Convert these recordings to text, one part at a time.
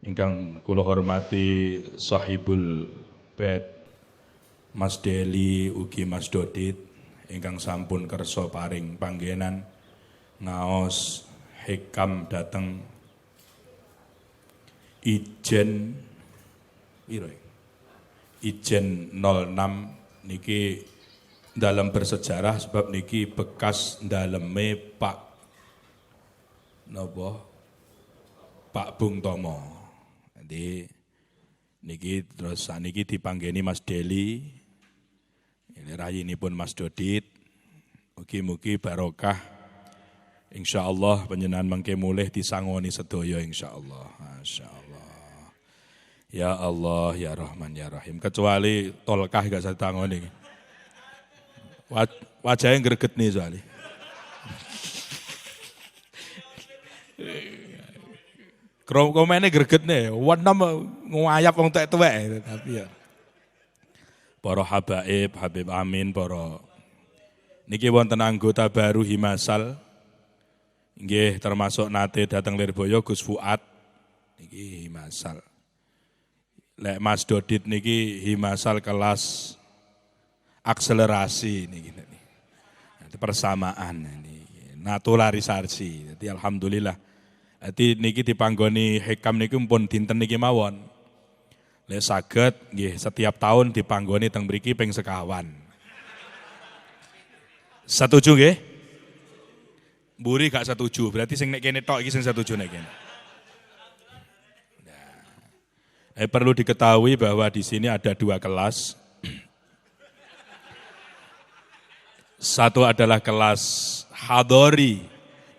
Ingkang kula hormati Sahibul Bait Mas Deli ugi Mas Dodit ingkang sampun kersa paring panggenan ngaos hikam dateng Ijen piro Ijen 06 niki dalam bersejarah sebab niki bekas daleme Pak napa Pak Bung Tomo. Jadi niki terus saniki dipanggeni Mas Deli. Ini rayinipun Mas Dodit. Mugi-mugi barokah. Insyaallah panjenengan mengke mulih disangoni sedaya insyaallah. Masyaallah. Ya Allah, ya Rahman, ya Rahim. Kecuali tolkah gak saya tangoni. Wajahnya greget nih soalnya. Komennya greget nih, warna ngayap wong tuwek tapi ya. Para habaib, Habib Amin, para niki wonten anggota baru Himasal. Nggih termasuk nate dateng Lirboyo Gus Fuad niki Himasal. Lek Mas Dodit niki Himasal kelas akselerasi niki. Persamaan niki, naturalisasi. Jadi alhamdulillah. Jadi niki dipanggoni hikam niki pun dinten niki mawon. Lek saged nggih setiap tahun dipanggoni teng mriki ping sekawan. Setuju nggih? Mburi gak setuju, berarti sing nek kene tok iki sing setuju nek kene. Nah, perlu diketahui bahwa di sini ada dua kelas. Satu adalah kelas hadori,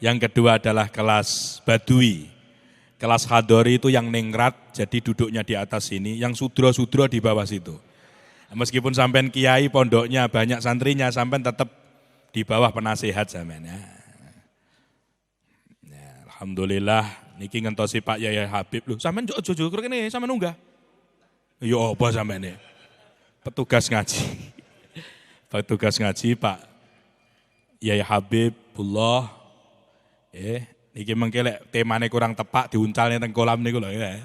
yang kedua adalah kelas badui. Kelas hadori itu yang ningrat, jadi duduknya di atas sini, yang sudro-sudro di bawah situ. Meskipun sampean kiai pondoknya banyak santrinya, sampean tetap di bawah penasehat sampean ya. Alhamdulillah niki ngentosi Pak Yaya Habib lho, sampean jojo kene sampean unggah. Ya apa sampean ya? Petugas ngaji. Petugas ngaji Pak Yaya Habibullah. Niki mengke lek temane kurang tepak diuncalne teng kolam niku lho ya.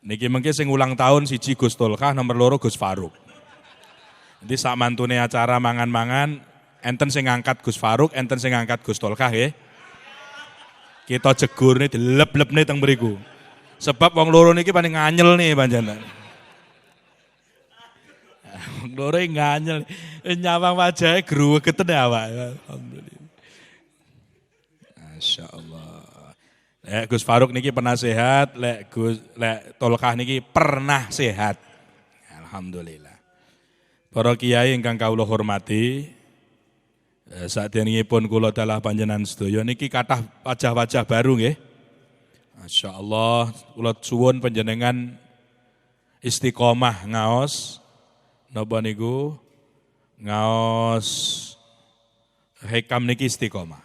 Niki mengke sing ulang tahun siji Gus Tolkah, nomor loro Gus Faruk. Nanti sak mantune acara mangan-mangan enten sing ngangkat Gus Faruk, enten sing ngangkat Gus Tolkah nggih. Kita jegurne dilep-lepne teng mriku. Sebab wong loro niki paling nganyel nih panjenengan. Wong loro nganyel, nyawang wajahe gruwegeten awak. Alhamdulillah. Masyaallah. Lek Gus Faruk niki pernah sehat, lek Tolkah niki pernah sehat. Alhamdulillah. Para kiai ingkang kawula hormati, saderengipun kula dalah panjenengan sedaya niki kathah wajah-wajah baru nggih. Masyaallah, kula suwun panjenengan istiqomah ngaos napa niku? Ngaos hikam niki istiqomah.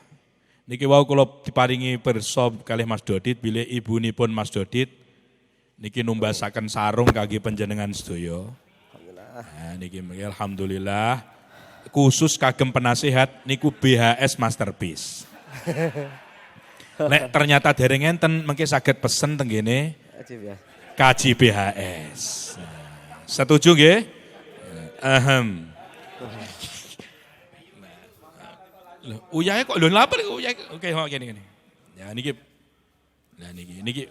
Niki wau kula diparingi pirsa kalih Mas Dodit bilih ibunipun Mas Dodit niki numbasaken sarung kangge panjenengan sedaya. Alhamdulillah. Nah, niki alhamdulillah khusus kagem penasehat niku BHS Masterpiece. Nek ternyata dereng enten mengke saged pesen teng kene Kaji BHS. Setuju nggih? Uyahe kok lho lapar uyahe. Oke, kene. Ya niki. Nah niki.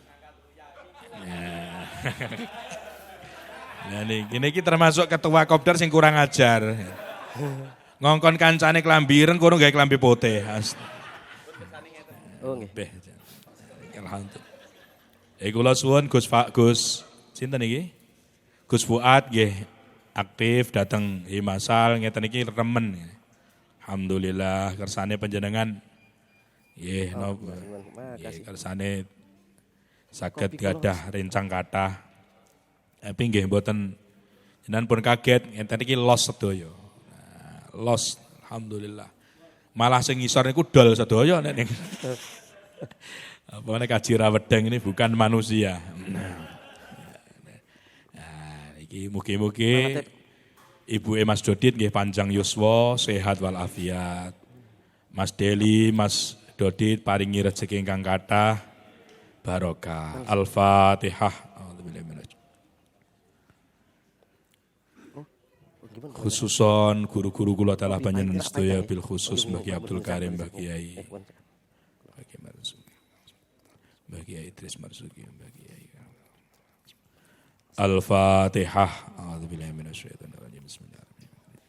Nah niki termasuk ketua kopdar sing kurang ajar. Ngongkon kancane klambiren kono gawe klambi putih. Oh nggih. Alhamdulillah. Kula suwun Gus sinten iki? Gus Fuad nggih aktif dateng Himasal ngeten iki remen. Alhamdulillah kersane panjenengan nggih napa nggih kersane saged gadah rencang kathah. Tapi nggih mboten jenengan pun kaget ngenten iki los sedaya. Los alhamdulillah. Malah sing ngisor niku dol sedaya nek ning. Apane kaji rawedeng ini bukan manusia. Nah, iki mugi-mugi Ibu Mas Dodit nggih panjang yuswa, sehat walafiat. Mas Deli, Mas Dodit paringi rezeki ingkang kathah. barokah. Al-Fatihah. Khususon guru-guru kula talah panjenengan sedaya bil khusus Mbah Kiai Abdul Karim, Mbah Kiai Idris Marzuki, Mbah Kiai. Al-Fatihah. A'udzubillahi minasyaitonir rajim. Bismillahirrahmanirrahim.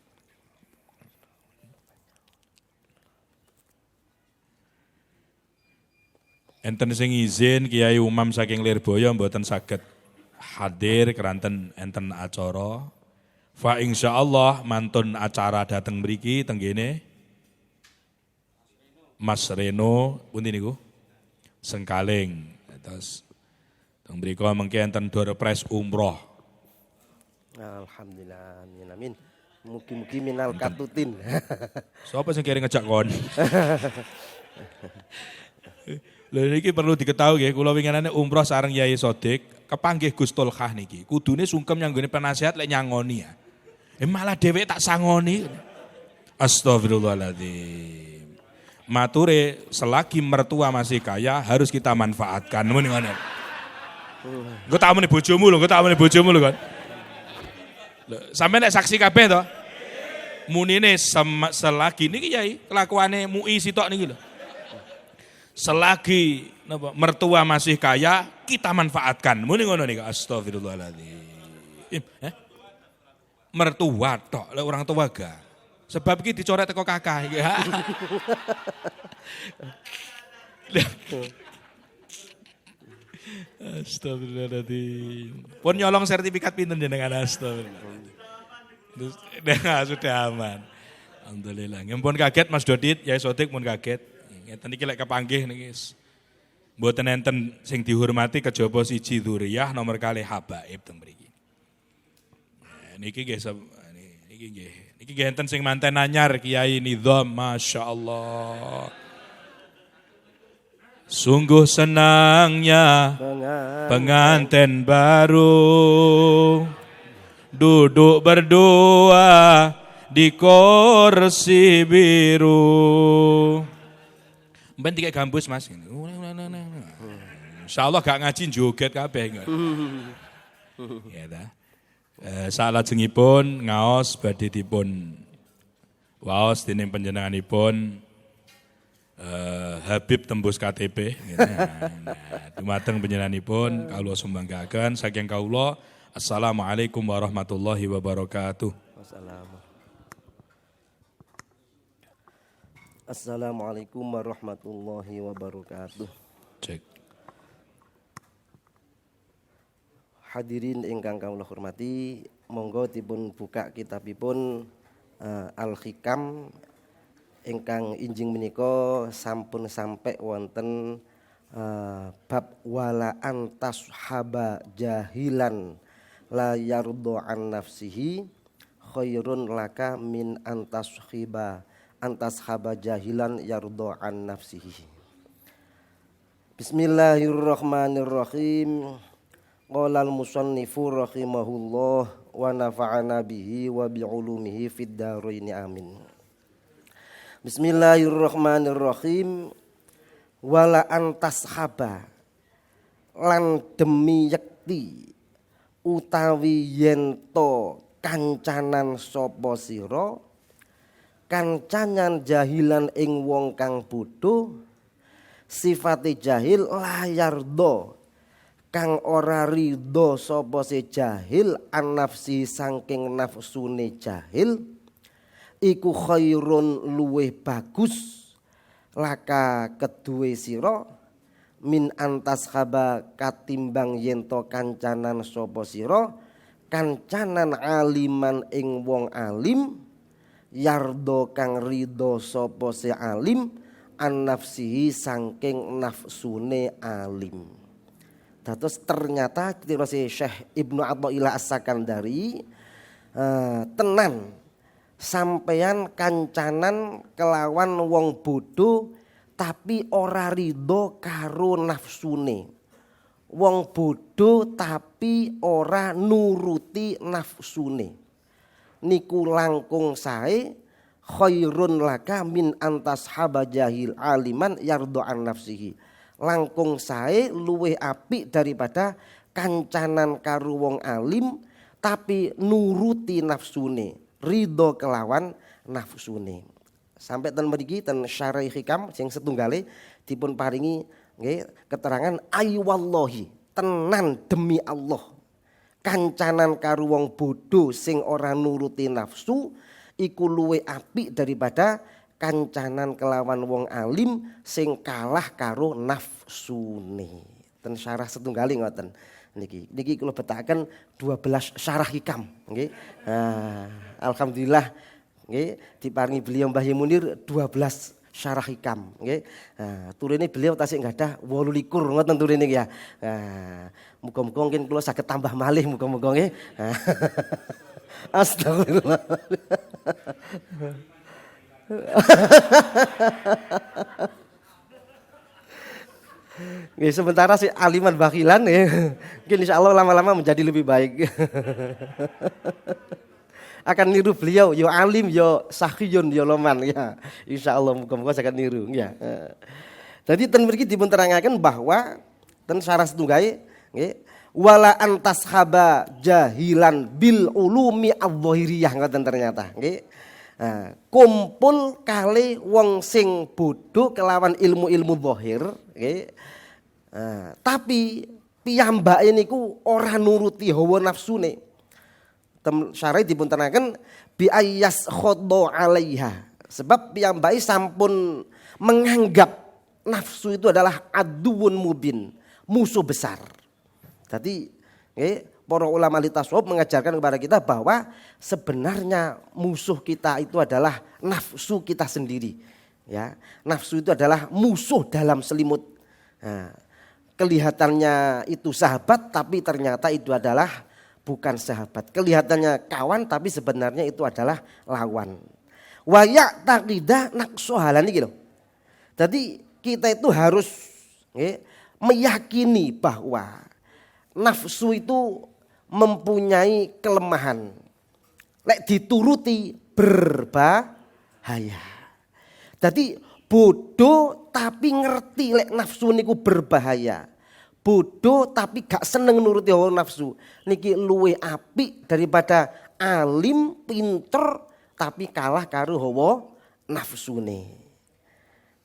Enten sing izin Kiai Umam saking Lirboyo mboten saged hadir keranten enten acara. Fa insyaallah mantun acara dateng mriki tenggene Mas Reno pundi niku Sengkaling. Terus teng mriku mengke enten door prize umroh. Alhamdulillah amin. Mugi-mugi minal katutin. Sapa sing kira ngejak kon? Lha niki perlu diketahui nggih, kula winginane umroh sareng Yai Sodik kepanggih Gustul Khah niki. Kudune sungkem nyanggone penasihat lek nyangoni ya. Malah dhewek tak sangoni. Astagfirullahaladzim. Mature selagi mertua masih kaya harus kita manfaatkan. Mun ngono. Engko tak muni bojomu lho, kan. Sampai nek saksi kabeh to. Munine selagi niki Yai kelakuane MUI sitok niki lho. Selagi napa mertua masih kaya kita manfaatkan. Muni ngono niku. Astagfirullahaladzim. Mertua tok, orang tua gak. Sebab iki dicoret teko kakak. Astagfirullahaladzim. Pun nyolong sertifikat pinten jenengan astagfirullah. Sudah aman. Alhamdulillah. Ngempun kaget Mas Dodit, Yai Sodik pun kaget. Ngeten iki lek kepanggih niki. Mboten enten sing dihormati kejaba siji dzuriyah nomor kalih habaib teng mriki. Niki nggih enten sing manten anyar Kiai Nidham, masyaallah. Sungguh senangnya pengantin baru duduk berdua di kursi biru. Mben tiga gambus Mas. Insyaallah gak ngaji joget kabeh. Ya ta. Salajengipun ngaos badhe dipun waos dening panjenenganipun Habib tembus KTP. Dumateng panjenenganipun kawula sumbanggaken saking kawula. Assalamualaikum warahmatullahi wabarakatuh. Assalamualaikum warahmatullahi wabarakatuh. Cek. Hadirin ingkang kawula hormati, monggo dipun buka kitabipun Al-Hikam ingkang injing menika sampun sampai wonten bab wala antas haba jahilan la yardo an nafsihi khairun laka min antas haba jahilan yardo an nafsihi. Bismillahirrahmanirrahim. Qala al-musannifu rahimahullah wa nafa'ana bihi wa bi'ulumihi fid dharain amin. Bismillahirrahmanirrahim. Wala antashaba lan demi yekti utawi yento kancanan sapa sira kancanan jahilan ing wong kang bodho sifate jahil layardo kang ora ridho sapa se jahil an nafsi saking nafsune jahil iku khairun luweh bagus laka keduwe sira min antas khaba katimbang yento kancanan sapa sira kancanan aliman ing wong alim yardo kang ridho sapa se alim an nafsihi saking nafsune alim. Terus ternyata ketika si Syekh Ibnu Athaillah As-Sakandari tenan sampeyan kancanan kelawan wong bodoh tapi ora ridho karo nafsune. Wong bodoh tapi ora nuruti nafsune. Niku langkung sae khairun laka min antas haba jahil aliman yardo an nafsihi. langkung sae luwih apik daripada kancanan karo wong alim tapi nuruti nafsune, ridho kelawan nafsune. Sampai ten mriki ten Syarah Hikam sing setunggale dipun paringi nggih keterangan ay wallahi, tenan demi Allah. Kancanan karo wong bodho sing ora nuruti nafsu iku luwih apik daripada kancanan kelawan wong alim sing kalah karo nafsune. Ten Syarah setunggali ngoten. Niki kula betahaken 12 syarah hikam nggih. Alhamdulillah nggih diparingi beliau Mbah Munir 12 syarah hikam nggih. Turine beliau tasih gadah 28 ngoten turine ya. Muga-muga mungkin kula saged tambah malih muga-muga nggih. Astagfirullah. Nggih, sementara si aliman bakilan ya. Mungkin insyaallah lama-lama menjadi lebih baik. Akan niru beliau, yo alim, yo sahiyun, yo loman ya. Insyaallah muga-muga akan niru ya. Jadi ten mriki dipun terangaken bahwa ten syarah setunggal nggih, wala antas haba jahilan bil ulumi adh-dhahiriyah ngoten ternyata nggih. Kumpul kali wong sing bodoh kelawan ilmu-ilmu zahir nggih. Tapi piyambake niku ora nuruti hawa nafsune. Syarah dipun terangaken bi ayyas khadha 'alaiha. Sebab piyambake sampun menganggap nafsu itu adalah aduwun mubin, musuh besar. Jadi para ulama tasawuf mengajarkan kepada kita bahwa sebenarnya musuh kita itu adalah nafsu kita sendiri. Ya, nafsu itu adalah musuh dalam selimut. Kelihatannya itu sahabat tapi ternyata itu adalah bukan sahabat. Kelihatannya kawan tapi sebenarnya itu adalah lawan. Wa ya'taqida naqsuhalan iki lho. Jadi kita itu harus meyakini bahwa nafsu itu mempunyai kelemahan. Lek dituruti berbahaya. Jadi bodoh tapi ngerti lek nafsu niku berbahaya. Bodoh tapi gak seneng nuruti hawa nafsu. Niki luwih apik daripada alim pinter tapi kalah karo hawa nafsune.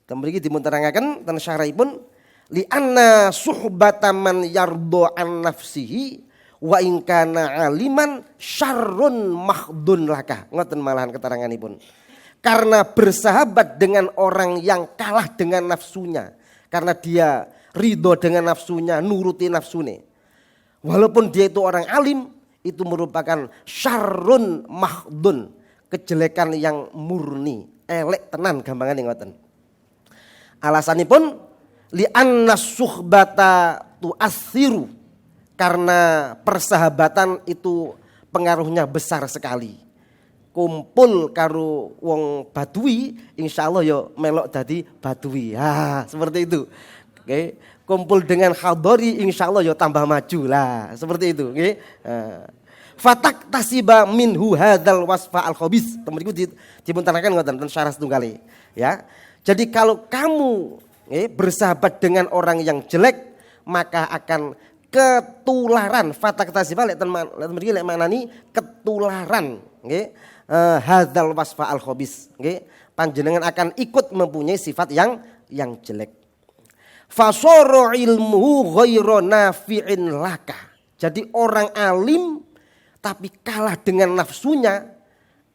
Temriki dipun terangaken ten syarahipun li anna suhbata man yardo an nafsihi wa in kana aliman syarrun mahdun laka. Ngoten malahan keteranganipun. Karena bersahabat dengan orang yang kalah dengan nafsunya. Karena dia ridho dengan nafsunya, nuruti nafsune. Walaupun dia itu orang alim, itu merupakan syarrun mahdun. Kejelekan yang murni. Elek tenan gampangan ngoten. Alasanipun li anna suhbata tu'assiru. Karena persahabatan itu pengaruhnya besar sekali. Kumpul karo wong badui, insyaallah yo melok dadi badui. Seperti itu. Oke, kumpul dengan hadori insyaallah yo tambah maju lah. Seperti itu, nggih. Fatak tasiba minhu hadzal wasfa al khabis. Temriku dipun terangaken ngoten ten syarah setunggal ya. Jadi kalau kamu bersahabat dengan orang yang jelek, maka akan ketularan. Fatak tasiba lek mriki lek manani ketularan, nggih. Hadzal wasfa al khabis, nggih. Panjenengan akan ikut mempunyai sifat yang jelek. Fasara ilmuhu ghairu nafi'in laka. Jadi orang alim tapi kalah dengan nafsunya,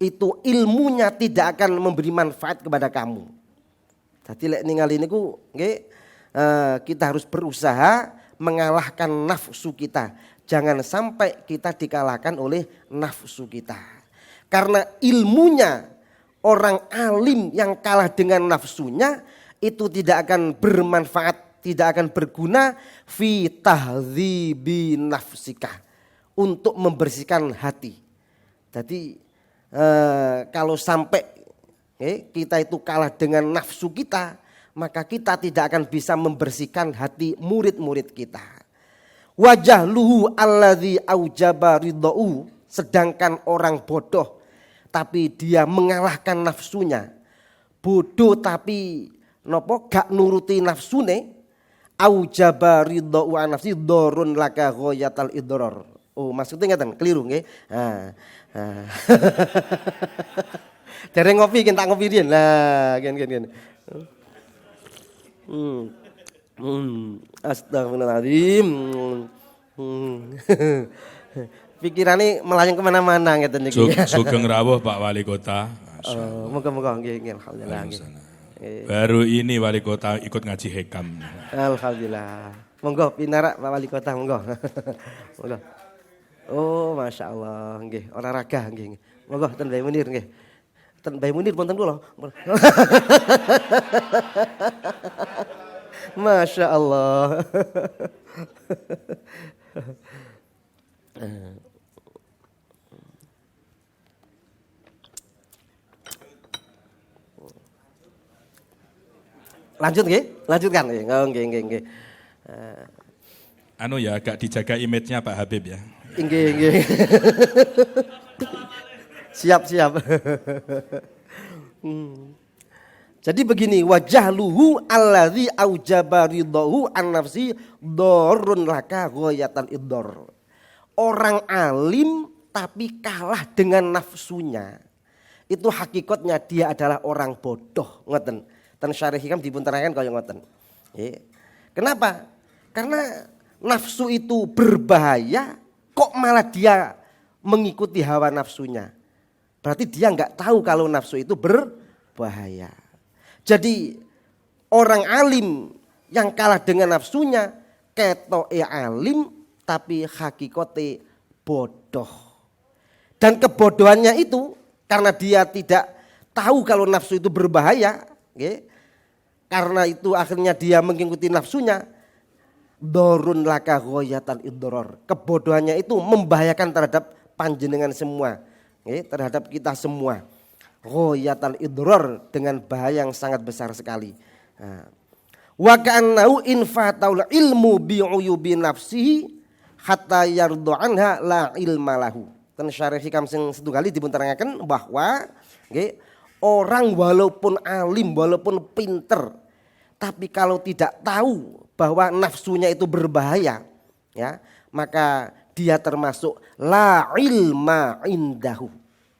itu ilmunya tidak akan memberi manfaat kepada kamu. Jadi lek ningali niku nggih, kita harus berusaha mengalahkan nafsu kita. Jangan sampai kita dikalahkan oleh nafsu kita. Karena ilmunya orang alim yang kalah dengan nafsunya itu tidak akan bermanfaat, tidak akan berguna fi tahdzibi nafsika, untuk membersihkan hati. Jadi kalau sampai kita itu kalah dengan nafsu kita, maka kita tidak akan bisa membersihkan hati murid-murid kita. Wajah luhu alladzi aujaba ridau, sedangkan orang bodoh tapi dia mengalahkan nafsunya. Bodoh tapi nopo gak nuruti nafsune. aujaba ridho an nafsi dorun laka ghayatal idrar. Oh, maksudnya ngeten, keliru nggih. Dereng ngopi tak ngopi riyen. Lah, gen. Astagfirullahaladzim. Pikirannya melayang kemana-mana ngeten niki. Sugeng rawuh Pak Wali Kota. Moga-moga nggih alhamdulillah nggih. Baru ini Wali Kota ikut ngaji hekam. Alhamdulillah. Monggo pinarak Pak Wali Kota monggo. Monggo. Oh, Masya Allah nggih, olahraga nggih. Monggo ten Bae Munir nggih. Ten Bae Munir wonten kula. Masya Allah. Lanjut nggih? Lanjutkan nggih. Oh, nggih. Anu ya agak dijaga image-nya Pak Habib ya. Nggih. Siap. Jadi begini, wajahluhu allazi aujaba ridahu an nafsi dorun laka ghayatan iddor. Orang alim tapi kalah dengan nafsunya. Itu hakikatnya dia adalah orang bodoh, ngoten. Ten syarih hikam dipun terangkan kaya ngoten. Kenapa? Karena nafsu itu berbahaya, kok malah dia mengikuti hawa nafsunya. Berarti dia nggak tahu kalau nafsu itu berbahaya. Jadi orang alim yang kalah dengan nafsunya ketoke alim tapi hakikate bodoh. Dan kebodohannya itu karena dia tidak tahu kalau nafsu itu berbahaya, karena itu akhirnya dia mengikuti nafsunya. Dorun laka ghayatan idror. Kebodohannya itu membahayakan terhadap panjenengan semua, terhadap kita semua. Ghayatan idror, dengan bahaya yang sangat besar sekali. Wa ka'annahu infataul ilmu bi'uyubi nafsihi hatta yardu anha la ilma lahu. Ten syarih hikam sing setunggali dipun terangaken bahwa orang walaupun alim, walaupun pinter, tapi kalau tidak tahu bahwa nafsunya itu berbahaya, ya, maka dia termasuk la ilma indahu.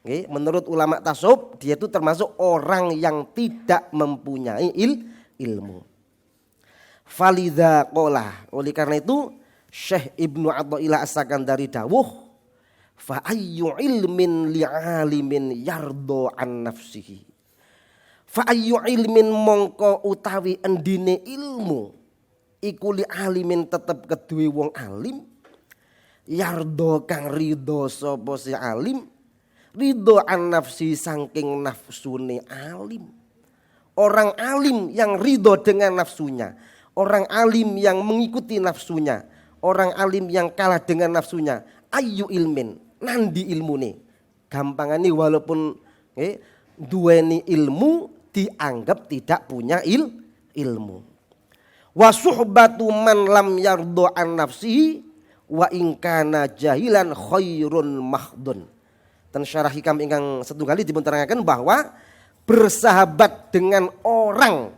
Menurut ulama tasawuf, dia itu termasuk orang yang tidak mempunyai ilmu. Falidha qolah. Oleh karena itu Syekh Ibnu Athaillah As-Sakandari dawuh, fa ayyu ilmin li'alimin yardo an nafsihi. Fa ayyu ilmin mongko utawi endine ilmu iku li'alimin tetep keduwe wong alim, yardo kang ridho sapa si alim, ridho an nafsi saking nafsune alim. Orang alim yang ridho dengan nafsunya, orang alim yang mengikuti nafsunya, orang alim yang kalah dengan nafsunya, ayu ilmin, nandi ilmune. Gampangane walaupun duweni ilmu dianggap tidak punya ilmu. Wa suhbatu man lam yardo an nafsihi wa in kana jahilan khairun mahdun. Ten syarah hikam ingkang setunggali dipun terangaken bahwa bersahabat dengan orang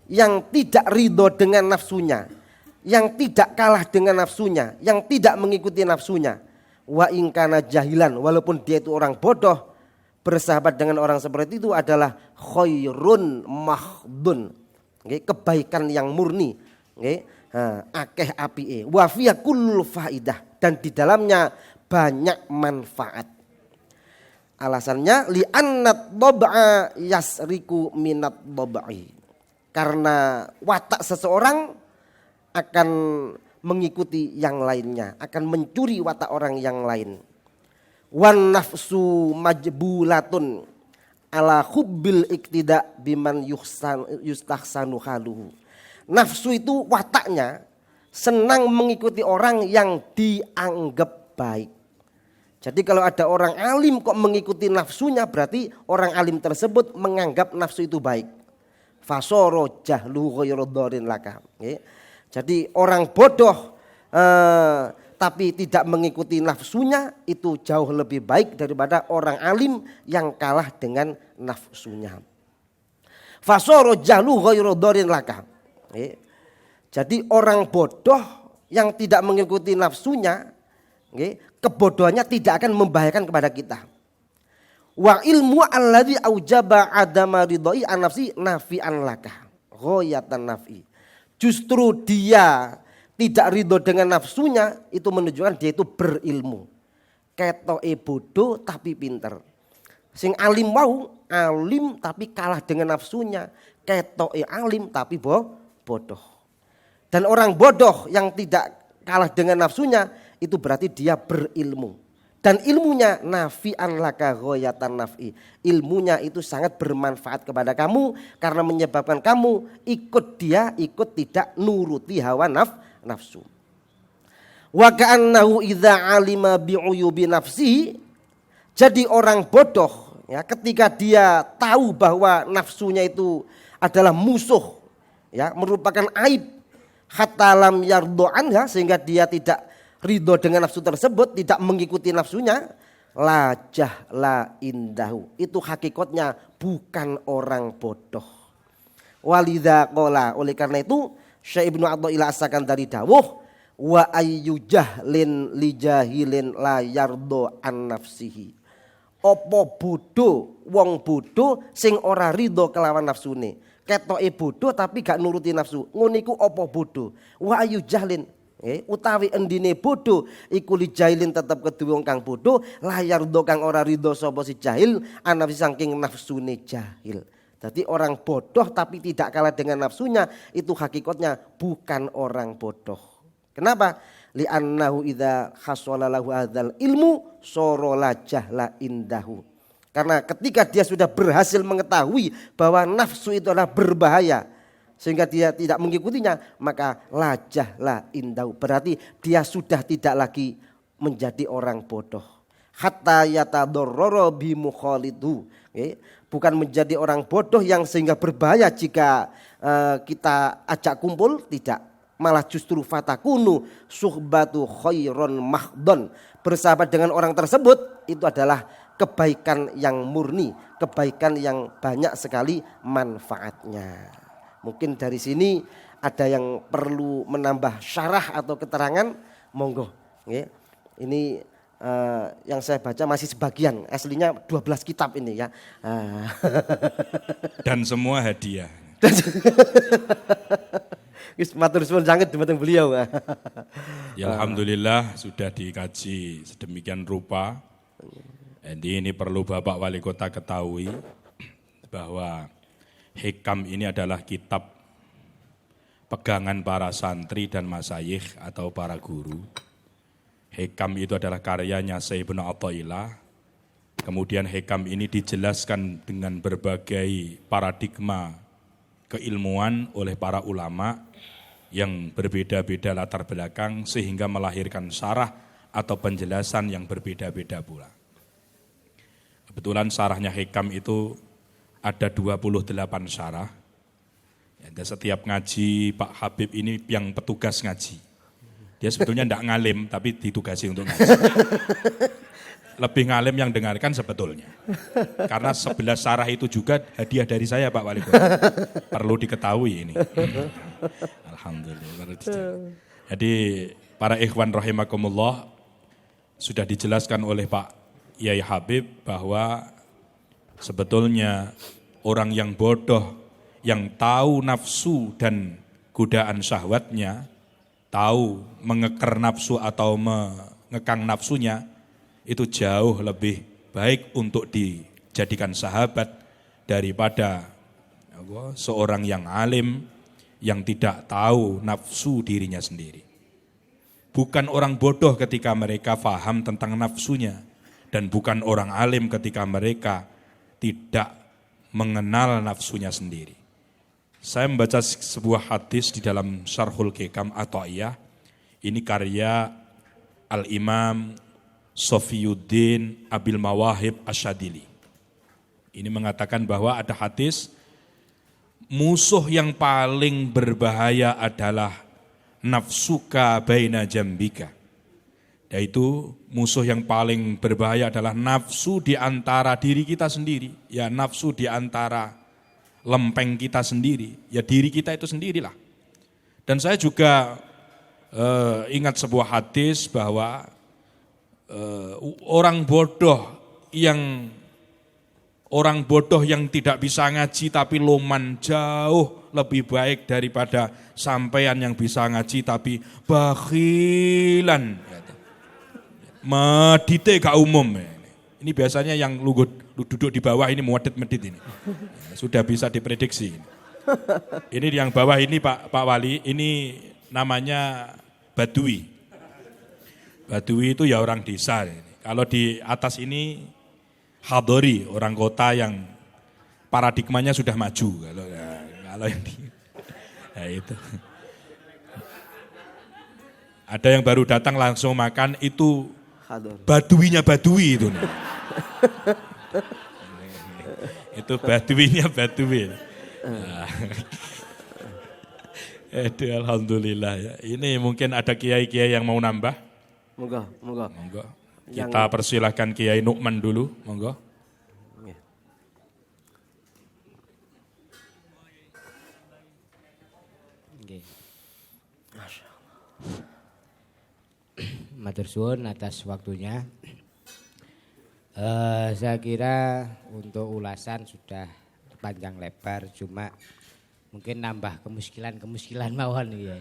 yang tidak ridho dengan nafsunya, yang tidak kalah dengan nafsunya, yang tidak mengikuti nafsunya, wa in kana jahilan, walaupun dia itu orang bodoh, bersahabat dengan orang seperti itu adalah khairun mahdun. Kebaikan yang murni, akeh apike, wa fiya kullul faidah, dan di dalamnya banyak manfaat. Alasannya li annat dhab'a yasriku minat dhab'i. Karena watak seseorang akan mengikuti yang lainnya, akan mencuri watak orang yang lain. Wan nafsu majbulatun ala hubbil iktida biman yustahsanu haluhu. Nafsu itu wataknya senang mengikuti orang yang dianggap baik. Jadi kalau ada orang alim kok mengikuti nafsunya, berarti orang alim tersebut menganggap nafsu itu baik. Fasoro jahlu ghairu dharin laka. Jadi orang bodoh tapi tidak mengikuti nafsunya itu jauh lebih baik daripada orang alim yang kalah dengan nafsunya. Fasoro jahlu ghairu dharin laka. Jadi orang bodoh yang tidak mengikuti nafsunya, kebodohannya tidak akan membahayakan kepada kita. Wa ilmu alladzi aujaba adama ridhoi an nafsi nafi'an laka ghayatan nafi. Justru dia tidak ridho dengan nafsunya itu menunjukkan dia itu berilmu. Ketoke bodoh tapi pinter. Sing alim mau alim tapi kalah dengan nafsunya. Ketoke alim tapi bodoh. Dan orang bodoh yang tidak kalah dengan nafsunya itu berarti dia berilmu. Dan ilmunya nafi'an laka ghayatan naf'i. Ilmunya itu sangat bermanfaat kepada kamu karena menyebabkan kamu ikut dia, ikut tidak nuruti hawa nafsu. Wa ka'annahu idza 'alima bi'uyubi nafsi. Jadi orang bodoh ya, ketika dia tahu bahwa nafsunya itu adalah musuh ya, merupakan aib, hatta lam yardo anha, sehingga dia tidak ridho dengan nafsu tersebut, tidak mengikuti nafsunya, lajah la indahu. Itu hakikatnya bukan orang bodoh. Walidha qala, oleh karena itu Syekh Ibnu Athaillah asakan dari dawuh, wa ayyu jahlin li jahilin la yardo an nafsihi. Opo bodoh, wong bodoh sing ora ridho kelawan nafsune. Ketoke bodoh tapi gak nuruti nafsu. Ngono iku opo bodoh? Wa ayyu jahlin, utawi endine bodoh iku li jahilin tetep kedue wong kang bodoh, layar do kang ora ridho sapa si jahil anafsi saking nafsune jahil. Jadi orang bodoh tapi tidak kalah dengan nafsunya itu hakikatnya bukan orang bodoh. Kenapa? Li'annahu idza hasala lahu hadzal ilmu sorola jahla indahu. Karena ketika dia sudah berhasil mengetahui bahwa nafsu itu adalah berbahaya sehingga dia tidak mengikutinya, maka lajah la indahu, berarti dia sudah tidak lagi menjadi orang bodoh. Hatta yatadarrara bi mukhalidu, bukan menjadi orang bodoh yang sehingga berbahaya jika kita ajak kumpul, tidak. Malah justru fatakunu suhbatu khairon mahdon, bersahabat dengan orang tersebut itu adalah kebaikan yang murni, kebaikan yang banyak sekali manfaatnya. Mungkin dari sini ada yang perlu menambah syarah atau keterangan, monggo. Ini yang saya baca masih sebagian, aslinya 12 kitab ini ya. Dan semua hadiah. Matur suwun sanget dumateng beliau. Ya alhamdulillah sudah dikaji sedemikian rupa. Jadi ini perlu Bapak Wali Kota ketahui bahwa Hikam ini adalah kitab pegangan para santri dan masyayikh atau para guru. Hikam itu adalah karyanya Syekh Ibnu Athaillah. Kemudian Hikam ini dijelaskan dengan berbagai paradigma keilmuan oleh para ulama yang berbeda-beda latar belakang sehingga melahirkan syarah atau penjelasan yang berbeda-beda pula. Kebetulan syarahnya Hikam itu ada 28 syarah. Dan setiap ngaji Pak Habib ini yang petugas ngaji. Dia sebetulnya tidak ngalim tapi ditugasi untuk ngaji. Lebih ngalim yang dengarkan sebetulnya. Karena 11 syarah itu juga hadiah dari saya Pak Wali Kota. Perlu diketahui ini. Alhamdulillah. Jadi para ikhwan rahimakumullah sudah dijelaskan oleh Pak Yai Habib bahwa sebetulnya orang yang bodoh yang tahu nafsu dan godaan syahwatnya, tahu mengeker nafsu atau mengekang nafsunya, itu jauh lebih baik untuk dijadikan sahabat daripada seorang yang alim yang tidak tahu nafsu dirinya sendiri. Bukan orang bodoh ketika mereka faham tentang nafsunya, dan bukan orang alim ketika mereka tidak mengenal nafsunya sendiri. Saya membaca sebuah hadis di dalam Syarhul Hikam Athaiyah. Ini karya Al-Imam Sofiyuddin Abil Mawahib Asyadili. Ini mengatakan bahwa ada hadis, musuh yang paling berbahaya adalah nafsuka baina jambika. Yaitu musuh yang paling berbahaya adalah nafsu di antara diri kita sendiri. Ya nafsu di antara lempeng kita sendiri. Ya diri kita itu sendirilah. Dan saya juga ingat sebuah hadis bahwa orang bodoh yang tidak bisa ngaji tapi loman jauh lebih baik daripada sampean yang bisa ngaji tapi bakhilan. Medite gak umum. Ini biasanya yang duduk di bawah ini medit-medit ini. Sudah bisa diprediksi. Ini yang bawah ini Pak Wali, ini namanya Badui. Badui itu ya orang desa. Kalau di atas ini Hadori, orang kota yang paradigmanya sudah maju. Kalau yang nah itu. Ada yang baru datang langsung makan itu Baduinya Badui itu. Itu Baduinya Badui. Alhamdulillah ya. Ini mungkin ada kiai-kiai yang mau nambah. Monggo. Kita persilahkan Kiai Nukman dulu, monggo. Matur suwun atas waktunya. Saya kira untuk ulasan sudah panjang lebar, cuma mungkin nambah kemuskilan mawon ya.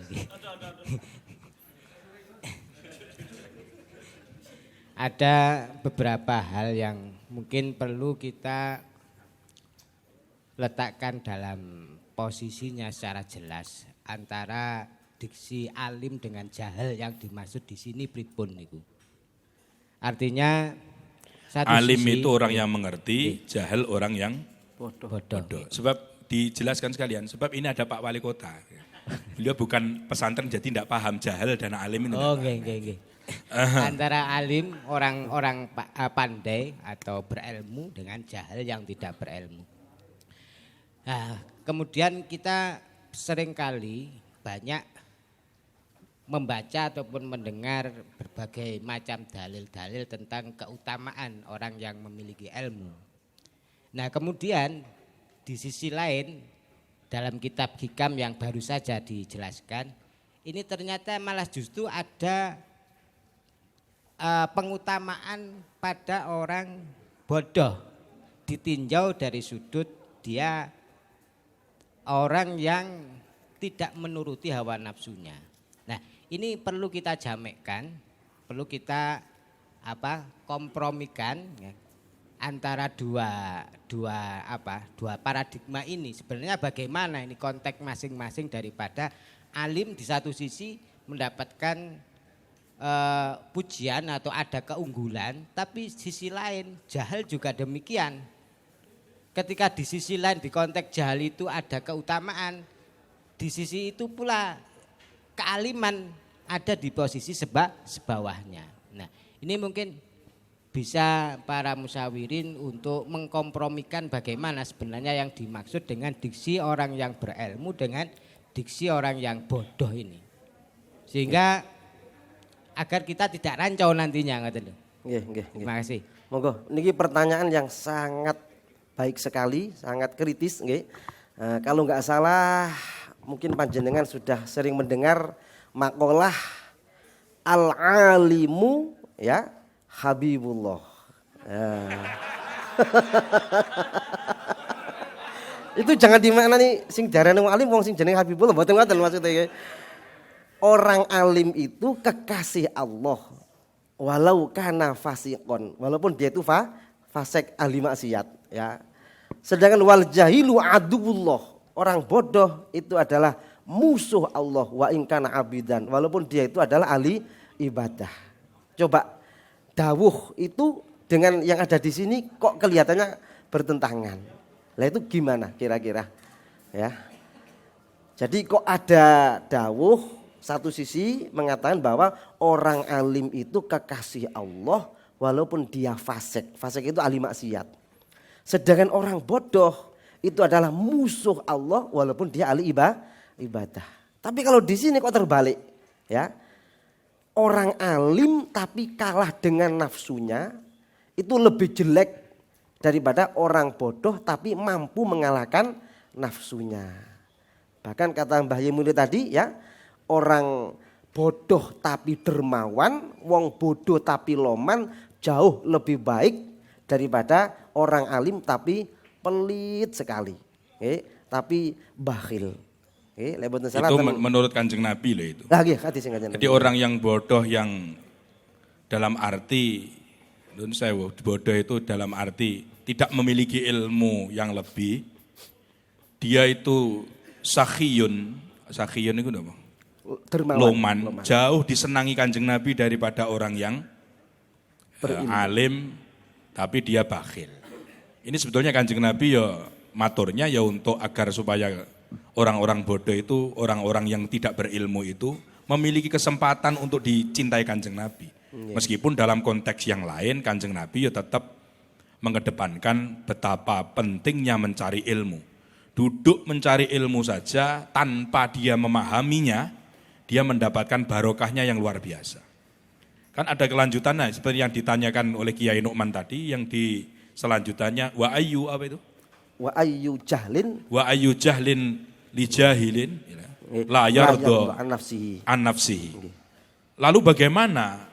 Ada beberapa hal yang mungkin perlu kita letakkan dalam posisinya secara jelas antara diksi alim dengan jahil yang dimaksud di sini pripun niku. Artinya satu alim sisi, itu orang yang mengerti, jahil orang yang bodoh. Sebab dijelaskan sekalian, sebab ini ada Pak Wali Kota. Beliau bukan pesantren jadi tidak paham jahil dan alim itu. Oh, nggih. Antara alim orang-orang pandai atau berilmu dengan jahil yang tidak berilmu. Nah, kemudian kita seringkali banyak membaca ataupun mendengar berbagai macam dalil-dalil tentang keutamaan orang yang memiliki ilmu. Nah, kemudian di sisi lain dalam kitab Hikam yang baru saja dijelaskan, ini ternyata malah justru ada pengutamaan pada orang bodoh ditinjau dari sudut dia orang yang tidak menuruti hawa nafsunya. Nah, ini perlu kita jamekkan, perlu kita kompromikan ya, antara dua paradigma ini. Sebenarnya bagaimana ini konteks masing-masing daripada alim di satu sisi mendapatkan pujian atau ada keunggulan, tapi sisi lain jahil juga demikian. Ketika di sisi lain di konteks jahil itu ada keutamaan, di sisi itu pula kealiman ada di posisi sebawahnya. Nah, ini mungkin bisa para musyawirin untuk mengkompromikan bagaimana sebenarnya yang dimaksud dengan diksi orang yang berilmu dengan diksi orang yang bodoh ini. Sehingga agar kita tidak rancau nantinya ngoten lho. Nggih. Terima kasih. Monggo, niki pertanyaan yang sangat baik sekali, sangat kritis nggih. Kalau nggak salah mungkin panjenengan sudah sering mendengar makalah al-alimu ya Habibullah. Ya. Itu jangan dimaknani sing darane wong alim wong sing jenenge Habibullah mboten ngoten maksudnya. Orang alim itu kekasih Allah. Walau kana fasiqon, walaupun dia itu fasik ahli maksiat ya. Sedangkan wal jahilu aduwullah, orang bodoh itu adalah musuh Allah wa in kana abidan, walaupun dia itu adalah ahli ibadah. Coba dawuh itu dengan yang ada di sini kok kelihatannya bertentangan. Lah itu gimana kira-kira? Ya. Jadi kok ada dawuh satu sisi mengatakan bahwa orang alim itu kekasih Allah walaupun dia fasik. Fasik itu ahli maksiat. Sedangkan orang bodoh itu adalah musuh Allah walaupun dia ahli ibadah. Tapi kalau di sini kok terbalik, ya. Orang alim tapi kalah dengan nafsunya itu lebih jelek daripada orang bodoh tapi mampu mengalahkan nafsunya. Bahkan kata Mbah Yemuli tadi ya, orang bodoh tapi dermawan, wong bodoh tapi loman jauh lebih baik daripada orang alim tapi pelit sekali. Tapi bakhil. Itu menurut Kanjeng Nabi loh itu. Lagi hadis yang Kanjeng Nabi. Jadi orang yang bodoh yang dalam arti bodoh itu dalam arti tidak memiliki ilmu yang lebih, dia itu sakhiyun itu apa? Loman, jauh disenangi Kanjeng Nabi daripada orang yang alim tapi dia bakhil. Ini sebetulnya Kanjeng Nabi ya maturnya ya untuk agar supaya orang-orang bodoh itu, orang-orang yang tidak berilmu itu memiliki kesempatan untuk dicintai Kanjeng Nabi. Meskipun dalam konteks yang lain Kanjeng Nabi ya tetap mengedepankan betapa pentingnya mencari ilmu. Duduk mencari ilmu saja tanpa dia memahaminya, dia mendapatkan barokahnya yang luar biasa. Kan ada kelanjutannya seperti yang ditanyakan oleh Kiai Nu'man tadi, yang di selanjutannya wa ayyu apa itu? Wa ayyu jahlin li jahilin la yarda an nafsihi. Lalu bagaimana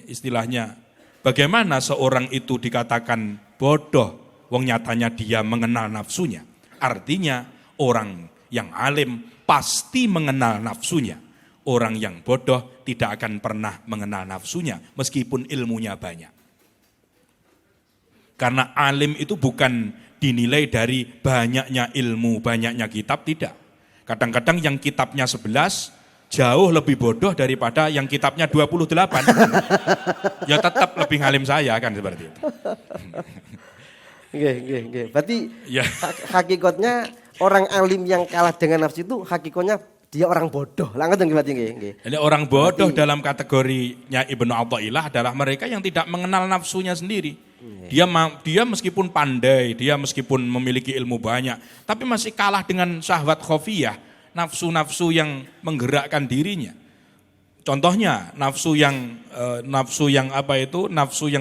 istilahnya, bagaimana seorang itu dikatakan bodoh wong nyatanya dia mengenal nafsunya? Artinya orang yang alim pasti mengenal nafsunya. Orang yang bodoh tidak akan pernah mengenal nafsunya meskipun ilmunya banyak. Karena alim itu bukan dinilai dari banyaknya ilmu, banyaknya kitab, tidak. Kadang-kadang yang kitabnya 11 jauh lebih bodoh daripada yang kitabnya 28. Ya tetap lebih ngalim saya kan seperti itu. Nggih. Berarti ya. Hakikatnya orang alim yang kalah dengan nafsu itu hakikatnya dia orang bodoh. Lah ngoten berarti nggih. Jadi orang bodoh berarti, dalam kategorinya Ibnu Athaillah adalah mereka yang tidak mengenal nafsunya sendiri. Dia meskipun pandai, dia meskipun memiliki ilmu banyak, tapi masih kalah dengan syahwat khofiyah, nafsu-nafsu yang menggerakkan dirinya. Contohnya nafsu yang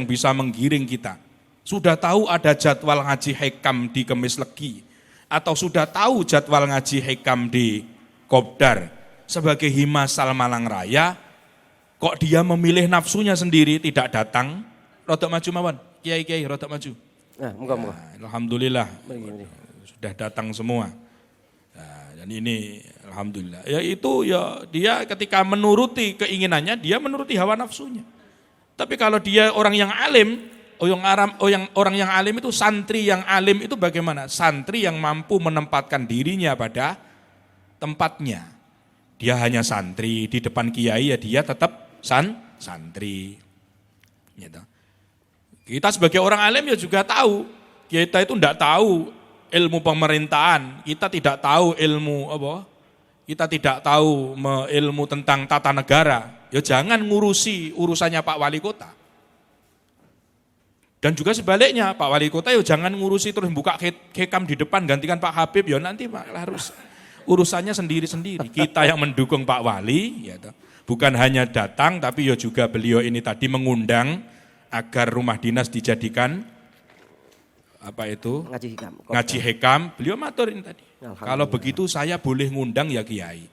bisa menggiring kita. Sudah tahu ada jadwal ngaji hikam di Kemis Legi, atau sudah tahu jadwal ngaji hikam di Kopdar sebagai himasal Malang Raya, kok dia memilih nafsunya sendiri tidak datang? Rodok maju mawon, kiai rodok maju. Moga-moga. Alhamdulillah sudah datang semua. Dan ini alhamdulillah. Ya itu ya dia ketika menuruti keinginannya, dia menuruti hawa nafsunya. Tapi kalau dia orang yang alim, orang yang alim itu santri yang alim itu bagaimana? Santri yang mampu menempatkan dirinya pada tempatnya. Dia hanya santri, di depan kiai ya dia tetap santri. Gitu. Kita sebagai orang alim ya juga tahu, kita itu tidak tahu ilmu pemerintahan, kita tidak tahu ilmu kita tidak tahu ilmu tentang tata negara, ya jangan ngurusi urusannya Pak Wali Kota. Dan juga sebaliknya, Pak Wali Kota ya jangan ngurusi terus buka hekam di depan gantikan Pak Habib, ya nanti Pak harus urusannya sendiri-sendiri. Kita yang mendukung Pak Wali, ya, bukan hanya datang, tapi ya juga beliau ini tadi mengundang agar rumah dinas dijadikan ngaji hekam. Beliau matur ini tadi. Kalau begitu saya boleh ngundang ya Kiai.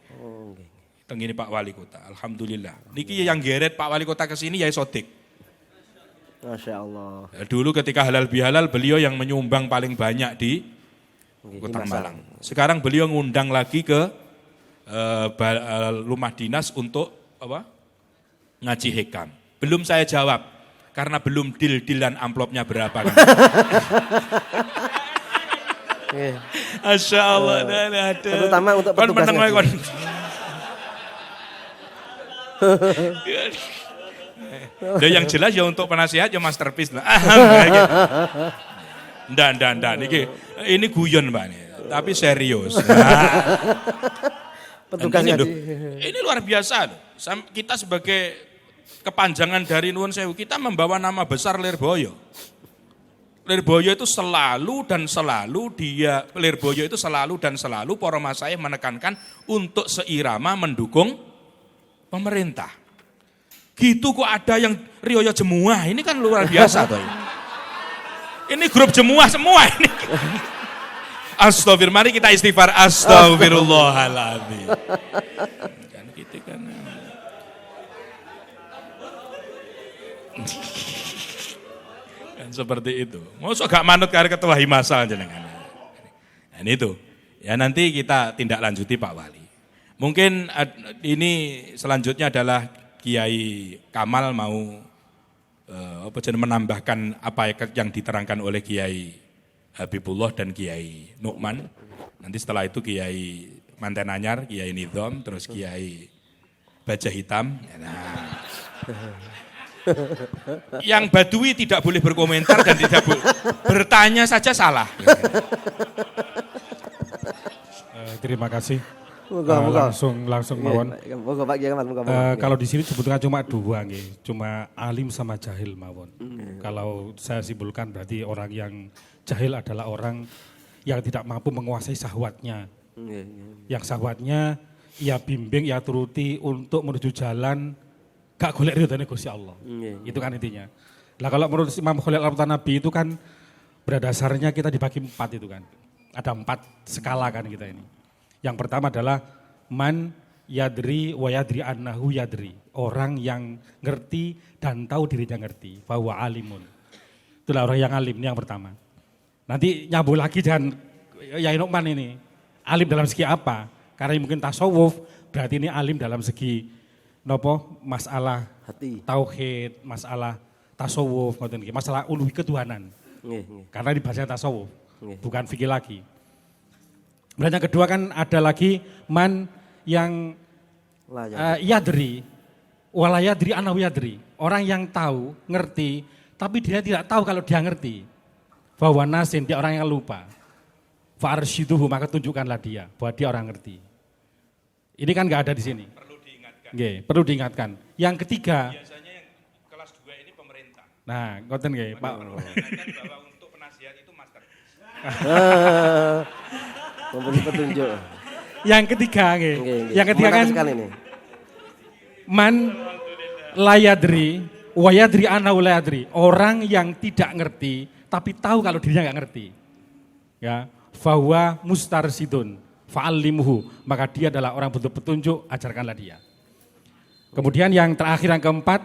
Tengini Pak Wali Kota. Alhamdulillah. Niki yang geret Pak Wali Kota ke sini Yai Sodik. Masya Allah. Dulu ketika halal bihalal beliau yang menyumbang paling banyak di Kota Malang. Sekarang beliau ngundang lagi ke rumah dinas untuk ngaji hekam. Belum saya jawab. Karena belum deal-dealan amplopnya berapa kan. Masya Allah. Terutama untuk petugas ngaji. Yang jelas ya untuk penasihat ya masterpiece lah. Ndak. Ini guyon Pak. Tapi serius. Petugas ngaji. Ini luar biasa. Kita sebagai kepanjangan dari Nuwun Sewu, kita membawa nama besar Lirboyo. Lirboyo itu selalu dan selalu para masyayikh menekankan untuk seirama mendukung pemerintah. Gitu kok ada yang riyoyo jemuah, ini kan luar biasa toh. Ini grup jemuah semua ini. Astagfirullah, mari kita istighfar. Astagfirullahaladzim. Kan seperti itu. Mosok gak manut karo ketua Himasa jenengan. Nah, itu. Ya nanti kita tindak lanjuti Pak Wali. Mungkin ini selanjutnya adalah Kiai Kamal mau menambahkan apa yang diterangkan oleh Kiai Habibullah dan Kiai Nukman. Nanti setelah itu Kiai Manten Anyar, Kiai Nidham, terus Kiai Baja Hitam. Nah. Yang Badui tidak boleh berkomentar dan tidak bertanya saja salah. Terima kasih. Moga. Langsung mawon. Moga Pak Kiai Kamal, moga. Kalau di sini sebetulnya cuma dua nggih, cuma alim sama jahil mawon. Kalau saya simpulkan berarti orang yang jahil adalah orang yang tidak mampu menguasai syahwatnya. Yang syahwatnya ia bimbing, ia turuti untuk menuju jalan gak golek ridhone Gusti Allah. Itu kan intinya. Lah kalau menurut Imam Khalil Al-Nabi itu kan berdasarnya kita dibagi 4 itu kan. Ada 4 skala kan kita ini. Yang pertama adalah man yadri wa yadri annahu yadri. Orang yang ngerti dan tahu dirinya ngerti. Bahwa alimun. Itulah orang yang alim, ini yang pertama. Nanti nyambung lagi dengan Yai Nukman ini. Alim dalam segi apa? Karena mungkin tasawuf, berarti ini alim dalam segi masalah Hati. tauhid, masalah tasawuf, masalah uluhi ketuhanan. Karena ini bahasa tasawuf, bukan fikih lagi. Dan yang kedua kan ada lagi man yang yadri, wala yadri anahu yadri. Orang yang tahu, ngerti, tapi dia tidak tahu kalau dia ngerti. Bahwa nasin, dia orang yang lupa. Fa'arsyiduhu, maka tunjukkanlah dia bahwa dia orang ngerti. Ini kan nggak ada di sini. Perlu diingatkan. Perlu diingatkan. Yang ketiga. Biasanya yang kelas 2 ini pemerintah. Nah, ngoten nggih, Pak. Mengingatkan bahwa untuk penasihat itu master. Memberi petunjuk. Yang ketiga nggih. Yang ketiga kan ini. man layadri wa yadri annahu layadri. Orang yang tidak ngerti tapi tahu kalau dirinya nggak ngerti. Ya, fahuwa mustarsidun fa'allimuhu, maka dia adalah orang butuh petunjuk, ajarkanlah dia. Kemudian yang terakhir yang keempat,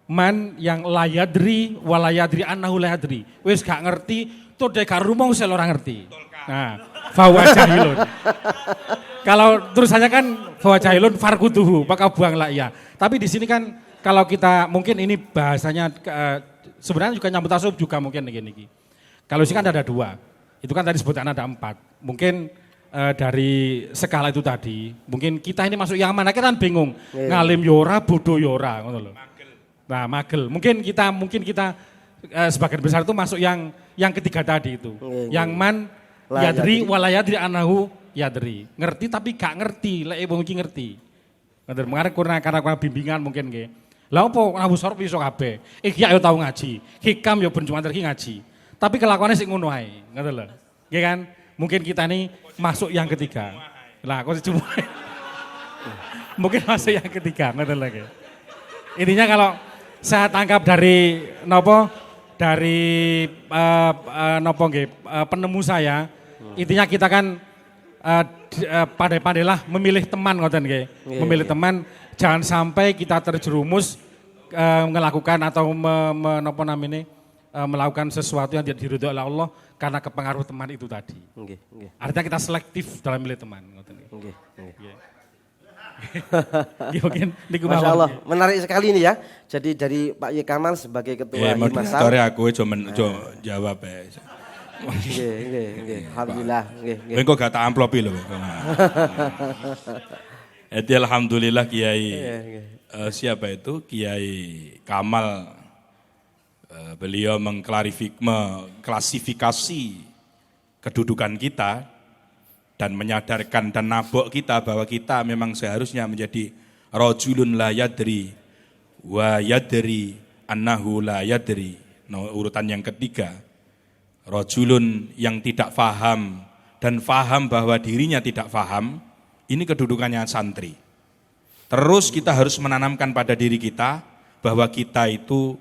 man yang layadri walayadri annahu layadri. Wis gak ngerti, tuh dek rumong sel orang ngerti. Nah, fahuwa jahilun. Kalau tulisannya kan fahuwa jahilun farkutuhu, maka buanglah ia. Tapi di sini kan kalau kita mungkin ini bahasanya sebenarnya juga nyambut tasawuf juga mungkin gini. Kalau sini kan ada 2. Itu kan tadi sebutkan ada 4. Mungkin dari skala itu tadi, mungkin kita ini masuk yang mana, kita kan bingung. Ngalim yora, bodoh yora. Nah, magel. Mungkin kita sebagian besar itu masuk yang ketiga tadi itu. Yang man yadri walayadri anahu yadri. Ngerti tapi gak ngerti, lek wong iki ngerti. Karena bimbingan mungkin nggih. Lah opo Abu Sorf iso kabeh. Iki yo tau ngaji. Hikam yo ben Jumat iki ngaji. Tapi kelakuannya sik ngono ae, ngono lho. Nggih kan? Mungkin kita ini masuk yang ketiga. Lah kok cuma mungkin masuk yang ketiga, ngono lho. Intinya kalau saya tangkap dari penemu saya, intinya kita kan pandai-pandailah memilih teman ngoten nggih. Memilih teman, jangan sampai kita terjerumus melakukan atau melakukan sesuatu yang tidak diridhoi oleh Allah karena kepengaruh teman itu tadi. Artinya kita selektif dalam memilih teman. Mungkin Masya Allah, menarik sekali ini ya. Jadi dari Pak Yai Kamal sebagai ketua Himasal. Story aku cuma jawab ya. Alhamdulillah. Engko gak tak amplopi lho. Jadi alhamdulillah Kiai siapa itu Kiai Kamal. Beliau mengklasifikasi kedudukan kita dan menyadarkan dan nabok kita bahwa kita memang seharusnya menjadi rajulun la yadri wa yadri annahu la yadri. Nah, urutan yang ketiga, rajulun yang tidak faham dan faham bahwa dirinya tidak faham, ini kedudukannya santri. Terus kita harus menanamkan pada diri kita bahwa kita itu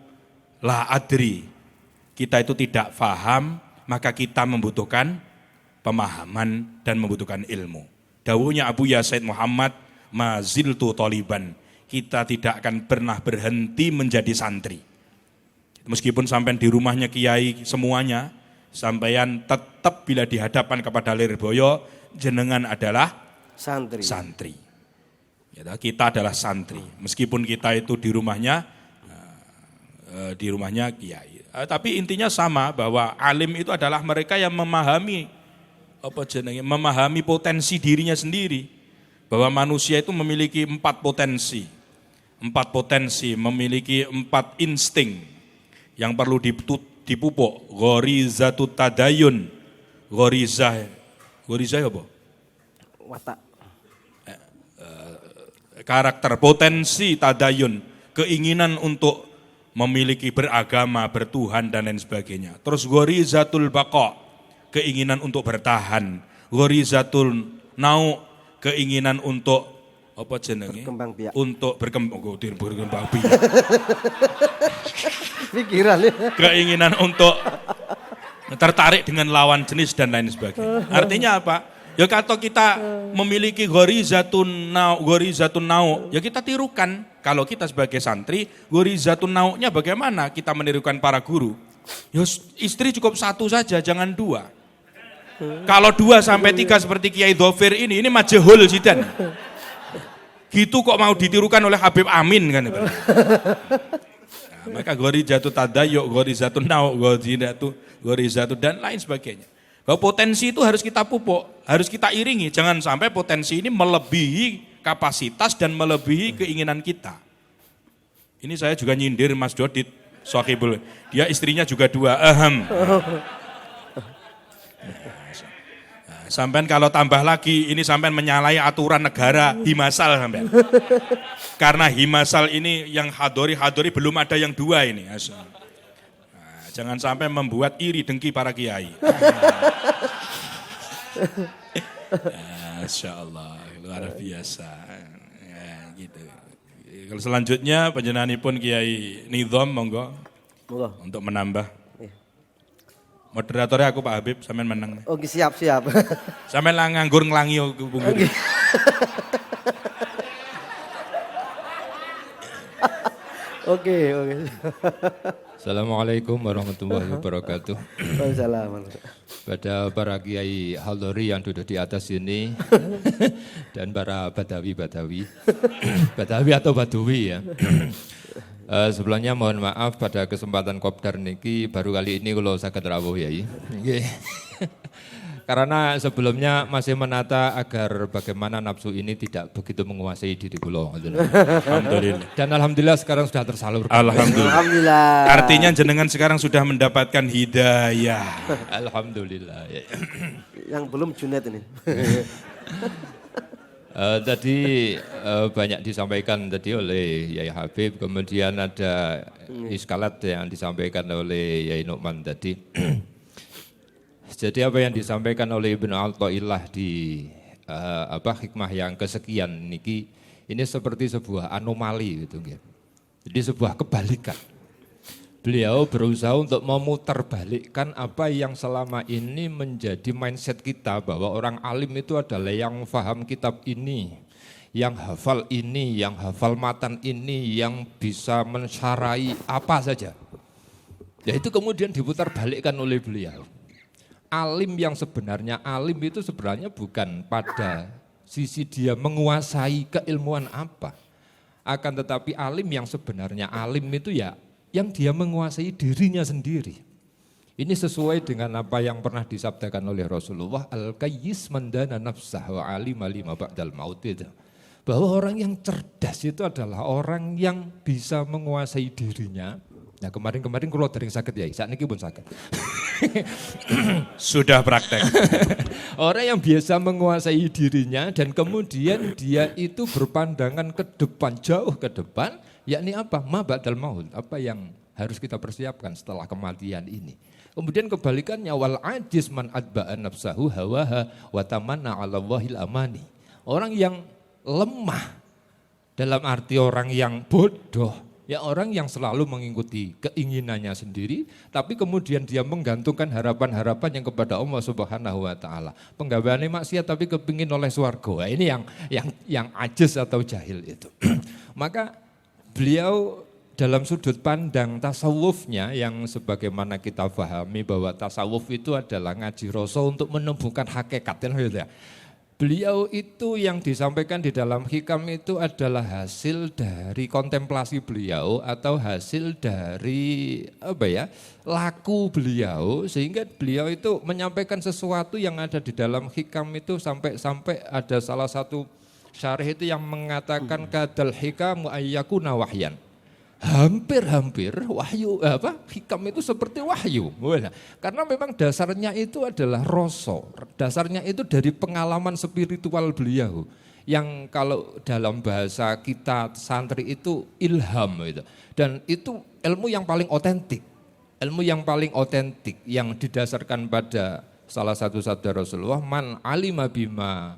la adri, kita itu tidak faham, maka kita membutuhkan pemahaman dan membutuhkan ilmu. Dawuhnya Abu Yazid Muhammad maziltu toliban. Kita tidak akan pernah berhenti menjadi santri. Meskipun sampean di rumahnya kiai semuanya, sampean tetap bila dihadapan kepada Lirboyo, jenengan adalah santri. Ya, kita adalah santri. Meskipun kita itu di rumahnya kiai. Tapi intinya sama, bahwa alim itu adalah mereka yang memahami memahami potensi dirinya sendiri. Bahwa manusia itu memiliki 4 potensi. 4 potensi, memiliki 4 insting yang perlu dipupuk. Ghorizatut tadayun. Ghorizah apa? Watak. Karakter, potensi tadayun, keinginan untuk memiliki beragama, bertuhan dan lain sebagainya. Terus ghorizatul baqa, keinginan untuk bertahan. Ghorizatul nau, keinginan untuk apa jenenge? Berkembang biak. Untuk berkembang biak. Pikiran. Keinginan untuk tertarik dengan lawan jenis dan lain sebagainya. Artinya apa? Ya kalau kita memiliki ghorizatun nau, ya kita tirukan. Kalau kita sebagai santri, ghorizatun naunya bagaimana kita menirukan para guru? Ya istri cukup 1 saja, jangan 2. Kalau 2 sampai 3 seperti Kiai Dhofir ini majhul jidan. Gitu kok mau ditirukan oleh Habib Amin kan? Nah, maka ghorizatut tadayyu, ghorizatun nau, ghorizatut dan lain sebagainya. Bahwa potensi itu harus kita pupuk, harus kita iringi. Jangan sampai potensi ini melebihi kapasitas dan melebihi keinginan kita. Ini saya juga nyindir Mas Dodit, Sohibul. Dia istrinya juga 2. Sampean kalau tambah lagi, ini sampean menyalahi aturan negara Himasal sampean. Karena Himasal ini yang hadori belum ada yang 2 ini. Nah, jangan sampai membuat iri dengki para kiai. Masya Allah, luar biasa. Ya, gitu. Kalau selanjutnya panjenenganipun Kiai Nidham monggo untuk menambah. Moderatornya aku Pak Habib, sampean menang. Oke, siap. Sampean nganggur nglangi punggul. Oke. Assalamualaikum warahmatullahi wabarakatuh. Waalaikumsalam. Pada para kiai haldori yang duduk di atas ini dan para badawi atau badui ya. Sebelumnya mohon maaf pada kesempatan kopdar niki baru kali ini kalau saged rawuh yai. Karena sebelumnya masih menata agar bagaimana nafsu ini tidak begitu menguasai diri kula. Alhamdulillah. Dan alhamdulillah sekarang sudah tersalurkan. Alhamdulillah. Artinya jenengan sekarang sudah mendapatkan hidayah. Alhamdulillah. Yang belum Junet ini. Tadi banyak disampaikan tadi oleh Yai Habib, kemudian ada iskalat yang disampaikan oleh Yai Nu'man tadi. Jadi apa yang disampaikan oleh Ibnu Athaillah di hikmah yang kesekian niki, ini seperti sebuah anomali gitu. Jadi sebuah kebalikan. Beliau berusaha untuk memutarbalikkan apa yang selama ini menjadi mindset kita, bahwa orang alim itu adalah yang faham kitab ini, yang hafal ini, yang hafal matan ini, yang bisa mensyarai apa saja. Ya itu kemudian diputarbalikkan oleh beliau. Alim yang sebenarnya alim itu sebenarnya bukan pada sisi dia menguasai keilmuan apa. Akan tetapi alim yang sebenarnya alim itu ya yang dia menguasai dirinya sendiri. Ini sesuai dengan apa yang pernah disabdakan oleh Rasulullah, al-qayyis mandana nafsah wa alima lima ba'dal maut itu. Bahwa orang yang cerdas itu adalah orang yang bisa menguasai dirinya. Nah kemarin kalau dari sakit ya, saat ini pun sakit. Sudah praktek. Orang yang biasa menguasai dirinya dan kemudian dia itu berpandangan ke depan, jauh ke depan, yakni apa? Ma ba'dal maut, apa yang harus kita persiapkan setelah kematian ini. Kemudian kebalikannya, wal ajiz man adba'a nafsahu hawaha wa tamanna 'ala Allahil amani. Orang yang lemah dalam arti orang yang bodoh Ya orang yang selalu mengikuti keinginannya sendiri, tapi kemudian dia menggantungkan harapan-harapan yang kepada Allah Subhanahu wa taala. Penggaweane maksiat tapi kepingin oleh swarga. Ini yang ajis atau jahil itu. Maka beliau dalam sudut pandang tasawufnya yang sebagaimana kita pahami bahwa tasawuf itu adalah ngaji rasa untuk menemukan hakikat, gitu ya. Beliau itu yang disampaikan di dalam hikam itu adalah hasil dari kontemplasi beliau atau hasil dari laku beliau, sehingga beliau itu menyampaikan sesuatu yang ada di dalam hikam itu sampai ada salah satu syarih itu yang mengatakan kadal hikamu ayyakuna wahyan. Hampir wahyu hikam itu seperti wahyu. Karena memang dasarnya itu adalah rasa. Dasarnya itu dari pengalaman spiritual beliau. Yang kalau dalam bahasa kita santri itu ilham itu. Dan itu ilmu yang paling otentik. Ilmu yang paling otentik yang didasarkan pada salah satu sabda Rasulullah, man amila bima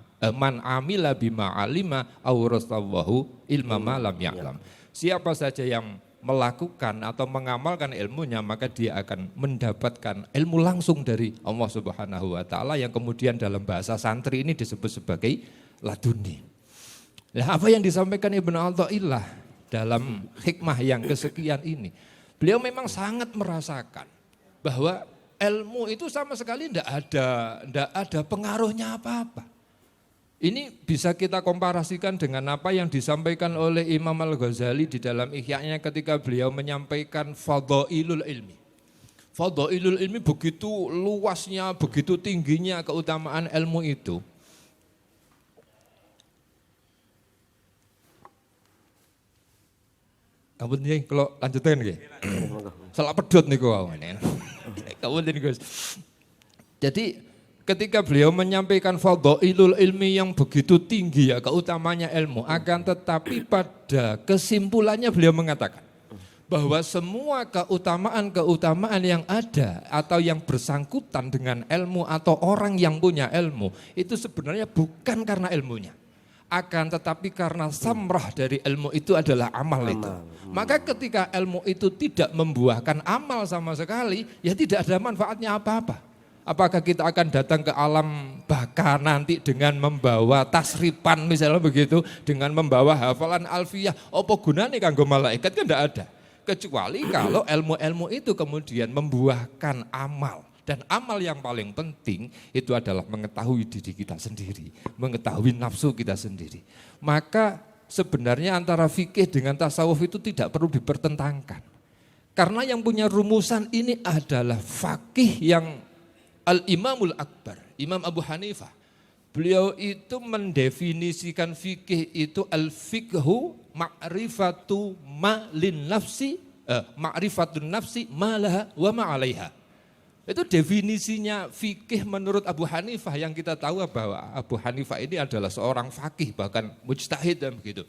alima awrasallahu ilma ma lam ya'lam. Siapa saja yang melakukan atau mengamalkan ilmunya, maka dia akan mendapatkan ilmu langsung dari Allah Subhanahu wa taala yang kemudian dalam bahasa santri ini disebut sebagai laduni. Nah, apa yang disampaikan Ibnu Athaillah dalam hikmah yang kesekian ini, beliau memang sangat merasakan bahwa ilmu itu sama sekali tidak ada pengaruhnya apa-apa. Ini bisa kita komparasikan dengan apa yang disampaikan oleh Imam Al-Ghazali di dalam Ihya-nya ketika beliau menyampaikan fadhailul ilmi. Fadhailul ilmi begitu luasnya, begitu tingginya keutamaan ilmu itu. Kamu nih kalau lanjutin nggih. Salah pedhot niku wae. Kamu nih Gus. Jadi ketika beliau menyampaikan fadhailul ilmi yang begitu tinggi ya keutamanya ilmu, akan tetapi pada kesimpulannya beliau mengatakan bahwa semua keutamaan yang ada atau yang bersangkutan dengan ilmu atau orang yang punya ilmu itu sebenarnya bukan karena ilmunya, akan tetapi karena samrah dari ilmu itu adalah amal itu. Maka ketika ilmu itu tidak membuahkan amal sama sekali, ya tidak ada manfaatnya apa-apa. Apakah kita akan datang ke alam baka nanti dengan membawa tasripan misalnya begitu, dengan membawa hafalan alfiyah, apa gunanya kanggo malaikat? Kan tidak ada. Kecuali kalau ilmu-ilmu itu kemudian membuahkan amal. Dan amal yang paling penting itu adalah mengetahui diri kita sendiri, mengetahui nafsu kita sendiri. Maka sebenarnya antara fikih dengan tasawuf itu tidak perlu dipertentangkan. Karena yang punya rumusan ini adalah fakih yang Al-Imamul Akbar, Imam Abu Hanifah. Beliau itu mendefinisikan fikih itu al-fiqhu ma'rifatu ma'lin nafsi, ma'rifatun nafsi ma'laha wa ma'alaiha. Itu definisinya fikih menurut Abu Hanifah, yang kita tahu bahwa Abu Hanifah ini adalah seorang fakih, bahkan mujtahid dan begitu.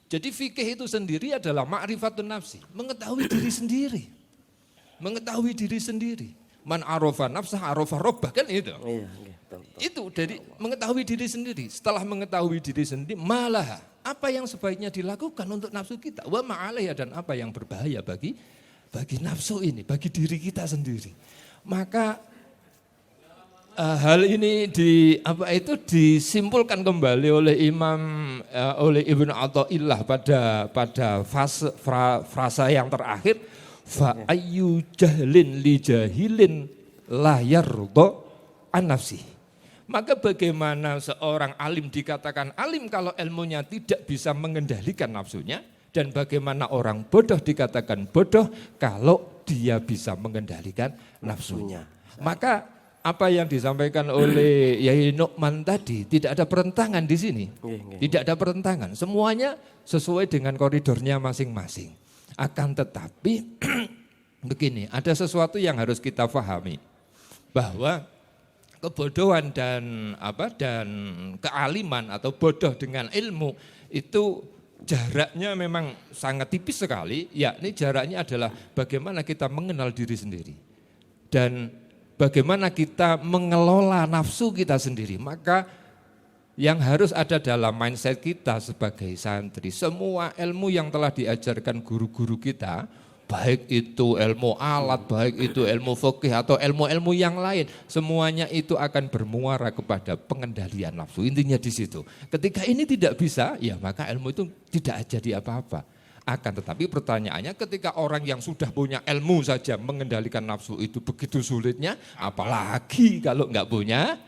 Jadi fikih itu sendiri adalah ma'rifatun nafsi, mengetahui diri sendiri. Mengetahui diri sendiri. Man arafa nafsah arafa rabbah, kan itu. Iya, itu dari mengetahui diri sendiri. Setelah mengetahui diri sendiri, malah apa yang sebaiknya dilakukan untuk nafsu kita, wa ma'alaiha, dan apa yang berbahaya bagi nafsu ini, bagi diri kita sendiri. Maka hal ini disimpulkan kembali oleh oleh Ibnu Athaillah pada frasa yang terakhir. Fa ayyu jahlin li jahilin la yarda an nafsi. Maka bagaimana seorang alim dikatakan alim kalau ilmunya tidak bisa mengendalikan nafsunya, dan bagaimana orang bodoh dikatakan bodoh kalau dia bisa mengendalikan nafsunya. Maka apa yang disampaikan oleh Yai Nu'man tadi tidak ada pertentangan di sini. Tidak ada pertentangan. Semuanya sesuai dengan koridornya masing-masing. Akan tetapi begini, ada sesuatu yang harus kita pahami, bahwa kebodohan dan kealiman atau bodoh dengan ilmu itu jaraknya memang sangat tipis sekali, yakni jaraknya adalah bagaimana kita mengenal diri sendiri dan bagaimana kita mengelola nafsu kita sendiri. Maka Yang harus ada dalam mindset kita sebagai santri, semua ilmu yang telah diajarkan guru-guru kita, baik itu ilmu alat, baik itu ilmu fikih atau ilmu-ilmu yang lain, semuanya itu akan bermuara kepada pengendalian nafsu. Intinya di situ. Ketika ini tidak bisa, ya maka ilmu itu tidak jadi apa-apa. Akan tetapi pertanyaannya, ketika orang yang sudah punya ilmu saja mengendalikan nafsu itu begitu sulitnya, apalagi kalau nggak punya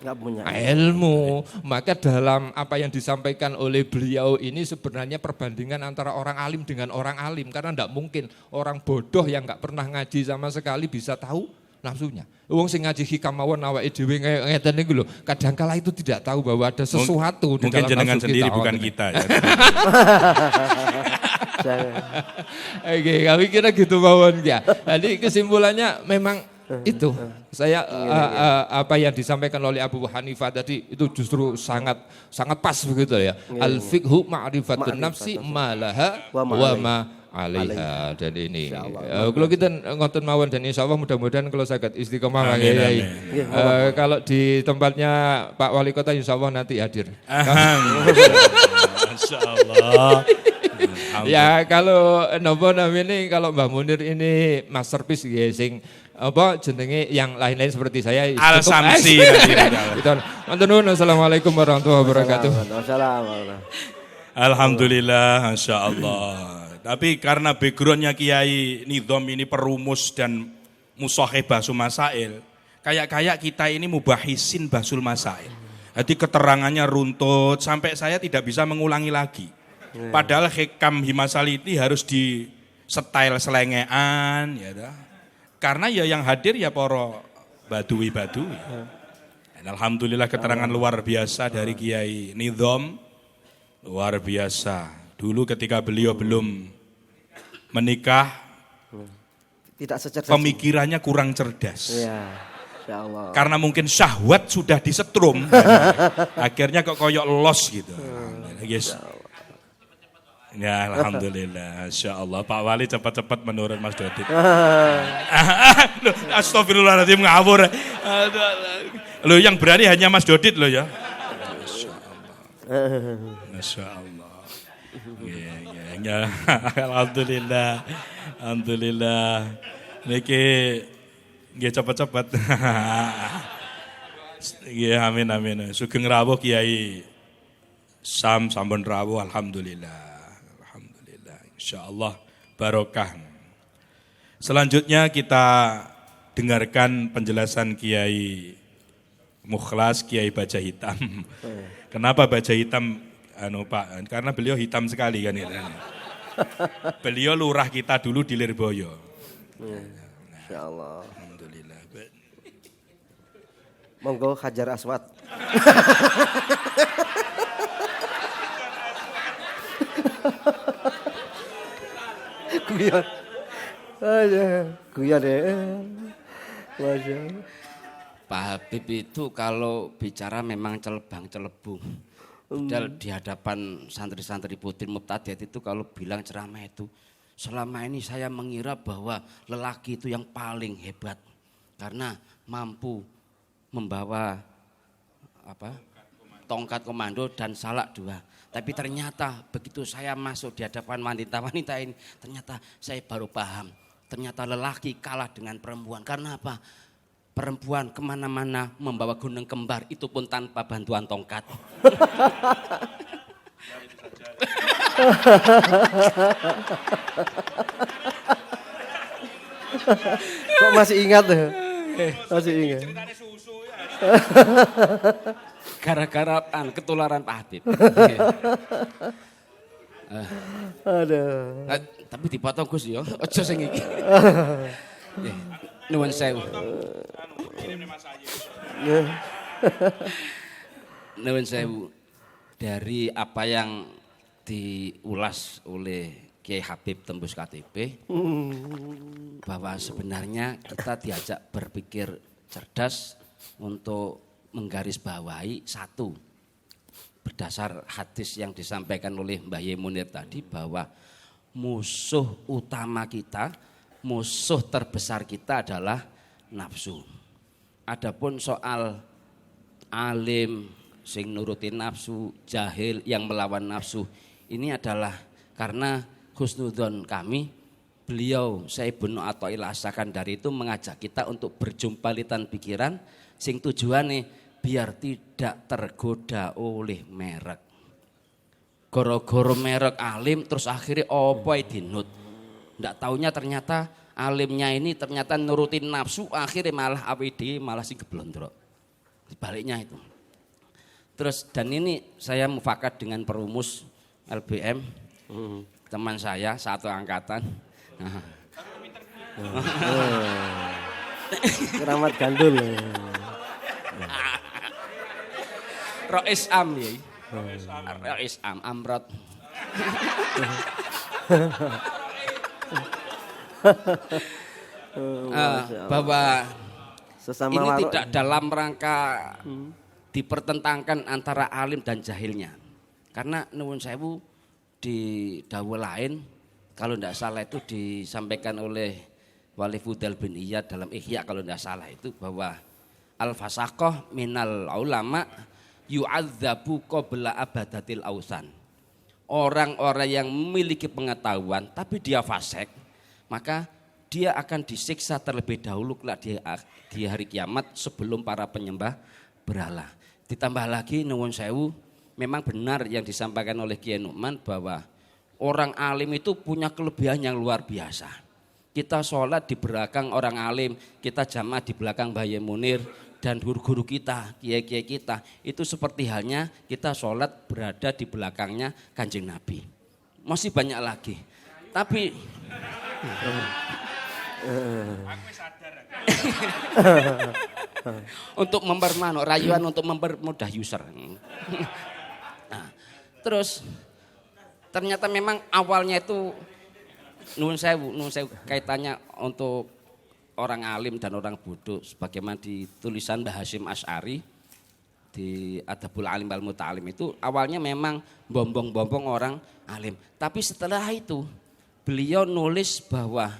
ilmu. Maka dalam apa yang disampaikan oleh beliau ini sebenarnya perbandingan antara orang alim dengan orang alim. Karena nggak mungkin orang bodoh yang nggak pernah ngaji sama sekali bisa tahu nafsunya. Wong sing ngaji hikam mawon awake dhewe ngeten niku lho, kadangkala itu tidak tahu bahwa ada sesuatu di dalam nafsu kita. Mungkin jenengan sendiri bukan kita ya. Oke, kami kira gitu mawon ya. Jadi kesimpulannya memang itu. Saya apa yang disampaikan oleh Abu Hanifah tadi itu justru sangat pas begitu ya. Al fiqhu ma'rifatun nafsi malaha wa ma alaiha. Dan ini kalau kita ngoten mawon dan insyaallah mudah-mudahan kalau saged istiqomah Kiai. Kalau di tempatnya Pak Wali Kota insyaallah nanti hadir. Insyaallah. Ya kalau nopo namanya kalau Mbah Munir ini masterpiece ya sing apa jenenge yang lain-lain seperti saya Al Samsi. Assalamualaikum warahmatullahi wabarakatuh. Alhamdulillah, Masya Allah. Tapi karena backgroundnya Kiai Nidham ini perumus dan musahih Basul Masail, kayak kita ini mubahisin Basul Masail. Jadi keterangannya runtut sampai saya tidak bisa mengulangi lagi. Padahal hikam Himasali ini harus di style selengean ya dah. Karena ya yang hadir ya para badui. Dan alhamdulillah keterangan luar biasa dari Kiai Nidham. Luar biasa. Dulu ketika beliau belum menikah, tidak secerdas pemikirannya kurang cerdas. Ya, Insya Allah. Karena mungkin syahwat sudah disetrum, akhirnya kok koyok los gitu. Yes. Ya alhamdulillah, Masya Allah. Pak Wali cepat-cepat menurun Mas Dodit. Astagfirullahaladzim ngawur. Loh yang berani hanya Mas Dodit loh ya. Masya Allah. Ya. Alhamdulillah. Niki nggih cepat-cepat. Nggih amin. Sugeng rawuh Kiai sampun rawuh alhamdulillah. Insyaallah barokah. Selanjutnya kita dengarkan penjelasan Kiai Mukhlas, Kiai Baja Hitam. Kenapa Baja Hitam Pak? Karena beliau hitam sekali kan ya. Beliau lurah kita dulu di Lirboyo. Insyaallah. Alhamdulillah. Monggo Hajar Aswad. Guyon. Guyon deh. Masya. Pak Habib itu kalau bicara memang celebang-celebung. Padahal di hadapan santri-santri putri Muqtadiat itu kalau bilang ceramah itu, selama ini saya mengira bahwa lelaki itu yang paling hebat karena mampu membawa tongkat komando dan salak 2. Tapi ternyata begitu saya masuk di hadapan wanita-wanita ini, ternyata saya baru paham. Ternyata lelaki kalah dengan perempuan. Karena apa? Perempuan kemana-mana membawa gunung kembar, itu pun tanpa bantuan tongkat. Kok masih ingat tuh? Masih ingat. Gara-gara ketularan Pak Habib. Aduh. Tapi dipotong Gus ya, aja sing iki. Nuwun sewu. Nuwun sewu. Dari apa yang diulas oleh Kiai Habib Tembus KTP, bahwa sebenarnya kita diajak berpikir cerdas untuk menggarisbawahi satu, berdasar hadis yang disampaikan oleh Mbah Yai Munir tadi, bahwa musuh utama kita, musuh terbesar kita adalah nafsu. Adapun soal alim, sing nurutin nafsu, jahil yang melawan nafsu. Ini adalah karena husnudzon kami, beliau Sayyidun Athaillah As-Sakandari itu mengajak kita untuk berjumpa litan pikiran sing tujuannya biar tidak tergoda oleh merek. Goro-goro merek alim terus akhirnya apa dinut. Ndak taunya ternyata alimnya ini ternyata nurutin nafsu, akhirnya malah AWD malah sing geblondrok. Sebaliknya itu. Terus dan ini saya mufakat dengan perumus LBM, teman saya satu angkatan. Keramat gandul. Rois Am ya. Rois Am Amrot. Bahwa Sesama ini warok. tidak dalam rangka dipertentangkan antara alim dan jahilnya. Karena nuwun sewu di dawuh lain kalau tidak salah itu disampaikan oleh Wali Fudel bin Iyad dalam Ihya kalau tidak salah itu bahwa al-fasaqah minal ulama yu'adzabu qabla abadatil ausan. Orang-orang yang memiliki pengetahuan tapi dia fasik, maka dia akan disiksa terlebih dahulu di hari kiamat sebelum para penyembah berhala. Ditambah lagi nuwun sewu, memang benar yang disampaikan oleh Kiai Nu'man bahwa orang alim itu punya kelebihan yang luar biasa. Kita sholat di belakang orang alim, kita jamaah di belakang Baye Munir dan guru-guru kita, kiai-kiai kita. Itu seperti halnya kita sholat berada di belakangnya Kanjeng Nabi. Masih banyak lagi. Tapi untuk rayuan untuk mempermudah user. Nah, terus ternyata memang awalnya itu nuwun sewu kaitannya untuk orang alim dan orang bodoh sebagaimana di tulisan Mbah Hasyim Asy'ari di Adabul Alim wal Muta'alim itu awalnya memang bombong-bombong orang alim. Tapi setelah itu beliau nulis bahwa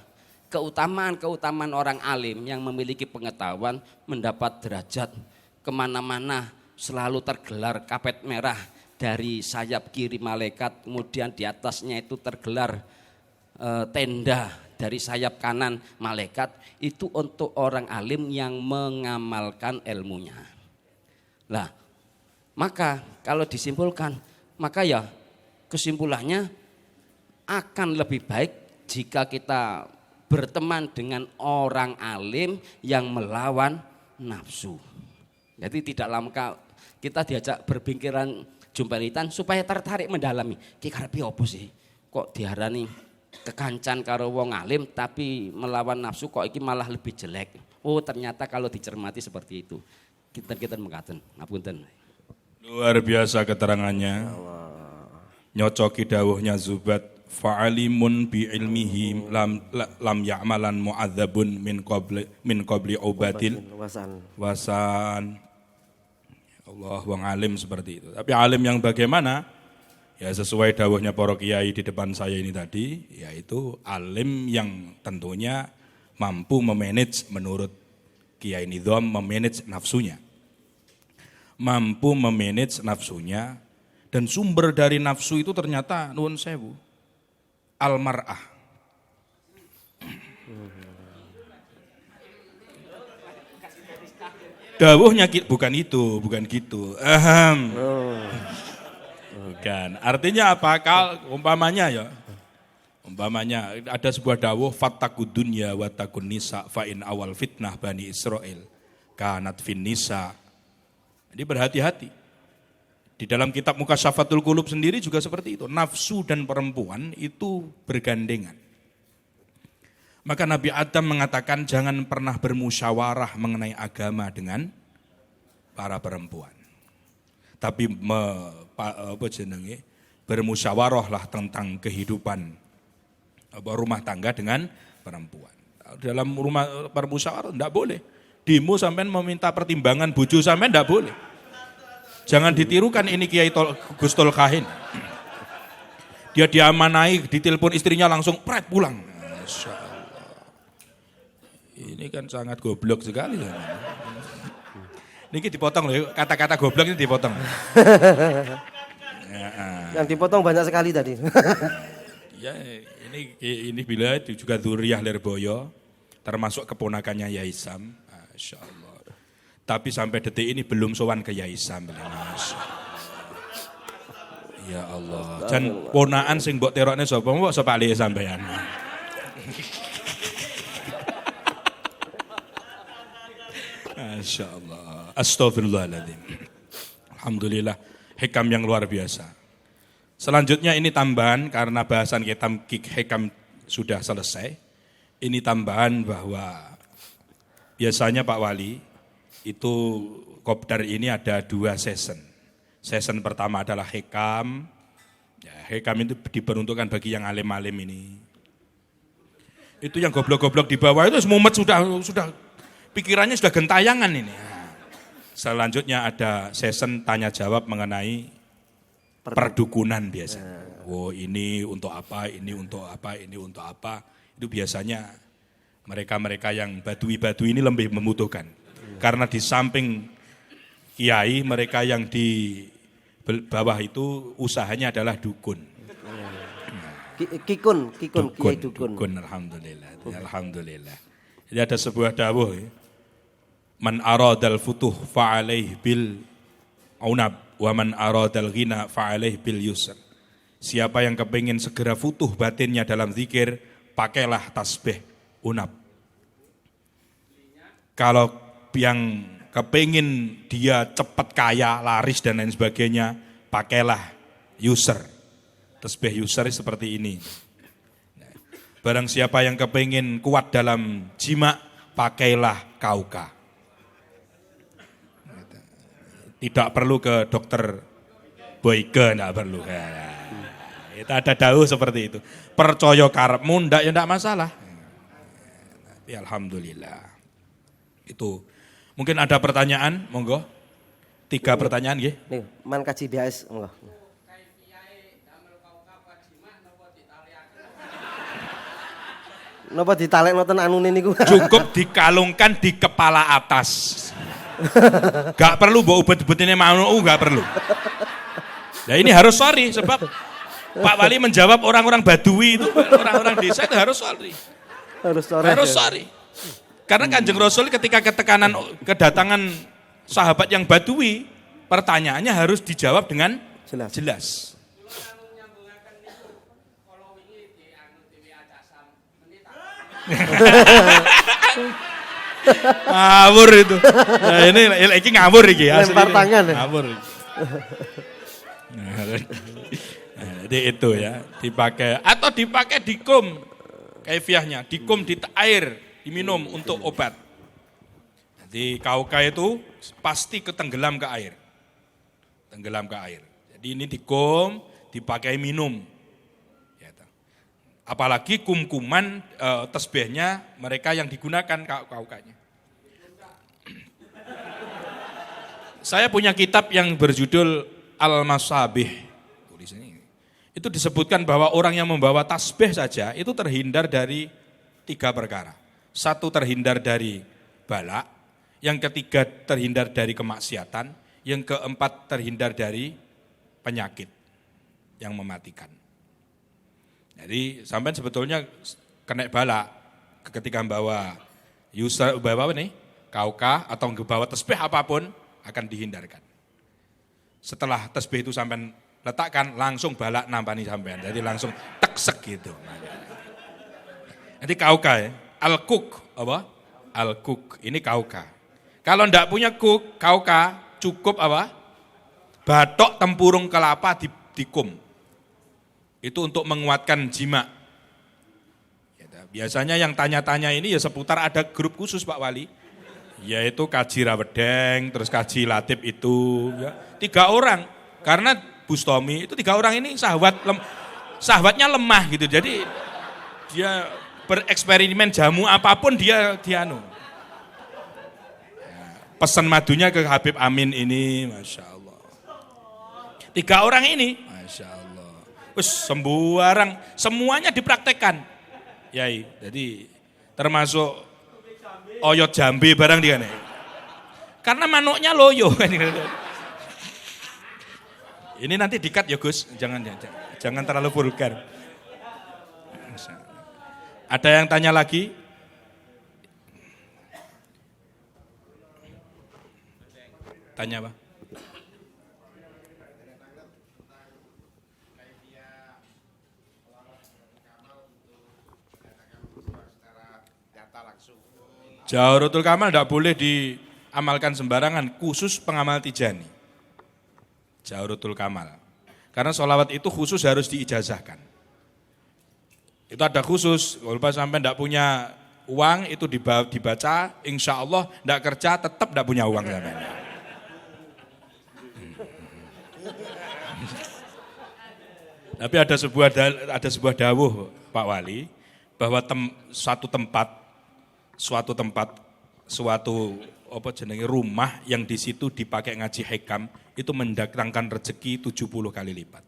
keutamaan orang alim yang memiliki pengetahuan mendapat derajat kemana-mana selalu tergelar kapet merah dari sayap kiri malaikat, kemudian di atasnya itu tergelar tenda dari sayap kanan malaikat. Itu untuk orang alim yang mengamalkan ilmunya. Lah, maka kalau disimpulkan, maka ya kesimpulannya akan lebih baik jika kita berteman dengan orang alim yang melawan nafsu. Jadi tidak lama kita diajak berpikiran jumpalitan supaya tertarik mendalami. Ki karepe opo sih? Kok diarani kekancan karo wong alim tapi melawan nafsu kok iki malah lebih jelek. Oh, ternyata kalau dicermati seperti itu. Kita mengatakan, ngapunten. Luar biasa keterangannya. Nyocoki dawuhnya Zubat, fa'alimun bi ilmihi lam ya'malan mu'adzabun min qabli ubatil wasan. Allah, wong alim seperti itu. Tapi alim yang bagaimana? Ya sesuai dawuhnya para kiai di depan saya ini tadi, yaitu alim yang tentunya mampu memanage menurut Kiai Nidham memanage nafsunya. Mampu memanage nafsunya, dan sumber dari nafsu itu ternyata nuwun sewu al-mar'ah. Dawuhnya bukan itu, bukan gitu. Bukan. Artinya apa? Umpamanya ya. Umpamanya ada sebuah dawuh fattaqud dunya wa taqun nisa fa in awal fitnah Bani Israil kanat fin nisa. Jadi berhati-hati. Di dalam kitab Mukasyafatul Qulub sendiri juga seperti itu. Nafsu dan perempuan itu bergandengan. Maka Nabi Adam mengatakan jangan pernah bermusyawarah mengenai agama dengan para perempuan. Tapi bermusyawarahlah tentang kehidupan rumah tangga dengan perempuan. Dalam rumah bermusyawarah enggak boleh. Demo sampean meminta pertimbangan bojo sampean enggak boleh. Jangan ditirukan ini Kiai Gustol Kahin. Dia diamanai, ditelepon istrinya langsung pret pulang. Masya Allah. Ini kan sangat goblok sekali. Niki dipotong loh, kata-kata goblok ini dipotong. Yang dipotong banyak sekali tadi. Ya, ini bila juga Dzurriyyah Lirboyo, termasuk keponakannya Yai Sam. Masya Allah. Tapi sampai detik ini belum sowan ke Yai Sam. Masya Allah. Ya Allah. Jan ponaan sing mbok terokne sapa? Mbok sapa ali sampean. Masya Allah. Astagfirullahaladzim. Alhamdulillah. Hikam yang luar biasa. Selanjutnya ini tambahan karena bahasan kita hikam sudah selesai. Ini tambahan bahwa biasanya Pak Wali itu kopdar ini ada 2 season. Season pertama adalah hikam. Ya, hikam itu diperuntukkan bagi yang alim-alim ini. Itu yang goblok-goblok di bawah itu mumet sudah pikirannya sudah gentayangan ini. Selanjutnya ada season tanya jawab mengenai perdukunan biasa. Oh ini untuk apa, ini untuk apa, ini untuk apa. Itu biasanya mereka-mereka yang badui-badui ini lebih membutuhkan. Karena di samping kiai, mereka yang di bawah itu usahanya adalah dukun. Kiai dukun. Dukun, alhamdulillah. Jadi ada sebuah dawuh, man aradal futuh fa'alaih bil unab, wa man aradal ghina fa'alaih bil yusr. Siapa yang kepingin segera futuh batinnya dalam zikir, pakailah tasbih unab. Kalau yang kepingin dia cepat kaya, laris dan lain sebagainya, pakailah user. Tasbih user seperti ini. Barang siapa yang kepingin kuat dalam jima, pakailah kauka. Tidak perlu ke dokter Boyke, tidak perlu. Itu ada dawuh seperti itu. Percaya karepmu ndak ya ndak masalah. Ya, alhamdulillah. Itu. Mungkin ada pertanyaan, monggo. 3 pertanyaan nggih. Nih, man kaji BAS, monggo. Napa ditalek noten anune niku? Cukup dikalungkan di kepala atas. Gak perlu mbok ubet-ubetine mau, gak perlu. Nah ini harus sorry sebab Pak Wali menjawab orang-orang Badui itu, orang-orang desa itu harus sorry. Harus sorry. Karena Kanjeng Rasul ketika kedatangan sahabat yang Badui, pertanyaannya harus dijawab dengan jelas. Ngawur itu. Nah, ini ngawur iki. Lempar tangan. Ngawur. Nah, jadi itu ya, dipakai atau dipakai dikum kaifiahnya, dikum di air, diminum untuk obat. Jadi kauka itu pasti ketenggelam ke air. Tenggelam ke air. Jadi ini dikum, dipakai minum. Apalagi kum-kuman tasbihnya mereka yang digunakan kaukanya. Saya punya kitab yang berjudul Al-Masabih. Tulisannya. Itu disebutkan bahwa orang yang membawa tasbih saja itu terhindar dari 3 perkara. 1 terhindar dari bala, yang ketiga terhindar dari kemaksiatan, yang keempat terhindar dari penyakit yang mematikan. Jadi sampai sebetulnya kena bala ketika membawa bawa nih kauka atau membawa tasbih apapun akan dihindarkan. Setelah tasbih itu sampai letakkan langsung bala nampani sampean. Jadi langsung teksek gitu. Nanti kauka ya, al-kuk apa? Al-kuk ini kauka. Kalau ndak punya kauka cukup apa? Batok tempurung kelapa dikum. Itu untuk menguatkan jima. Biasanya yang tanya-tanya ini ya seputar ada grup khusus Pak Wali. Yaitu kaji Rawedeng, terus kaji Latib itu. Ya. 3 orang. Karena Bustomi itu 3 orang ini sahabatnya lemah gitu. Jadi dia bereksperimen jamu apapun dia anu. Pesan madunya ke Habib Amin ini, Masya Allah. 3 orang ini, Masya Allah. Sembarang, semuanya dipraktekkan. Yai, jadi termasuk oyot jambe barang dia nih. Karena manuknya loyo. Ini nanti dikat ya Gus, jangan terlalu vulgar. Ada yang tanya lagi? Tanya apa? Jawharatul Kamal tidak boleh diamalkan sembarangan, khusus pengamal Tijani. Jawharatul Kamal. Karena sholawat itu khusus harus diijazahkan. Itu ada khusus, kalau sampai tidak punya uang itu dibaca, insya Allah tidak kerja tetap tidak punya uang. Tapi ada sebuah dawuh Pak Wali, bahwa suatu rumah yang di situ dipakai ngaji hikam itu mendatangkan rezeki 70 kali lipat.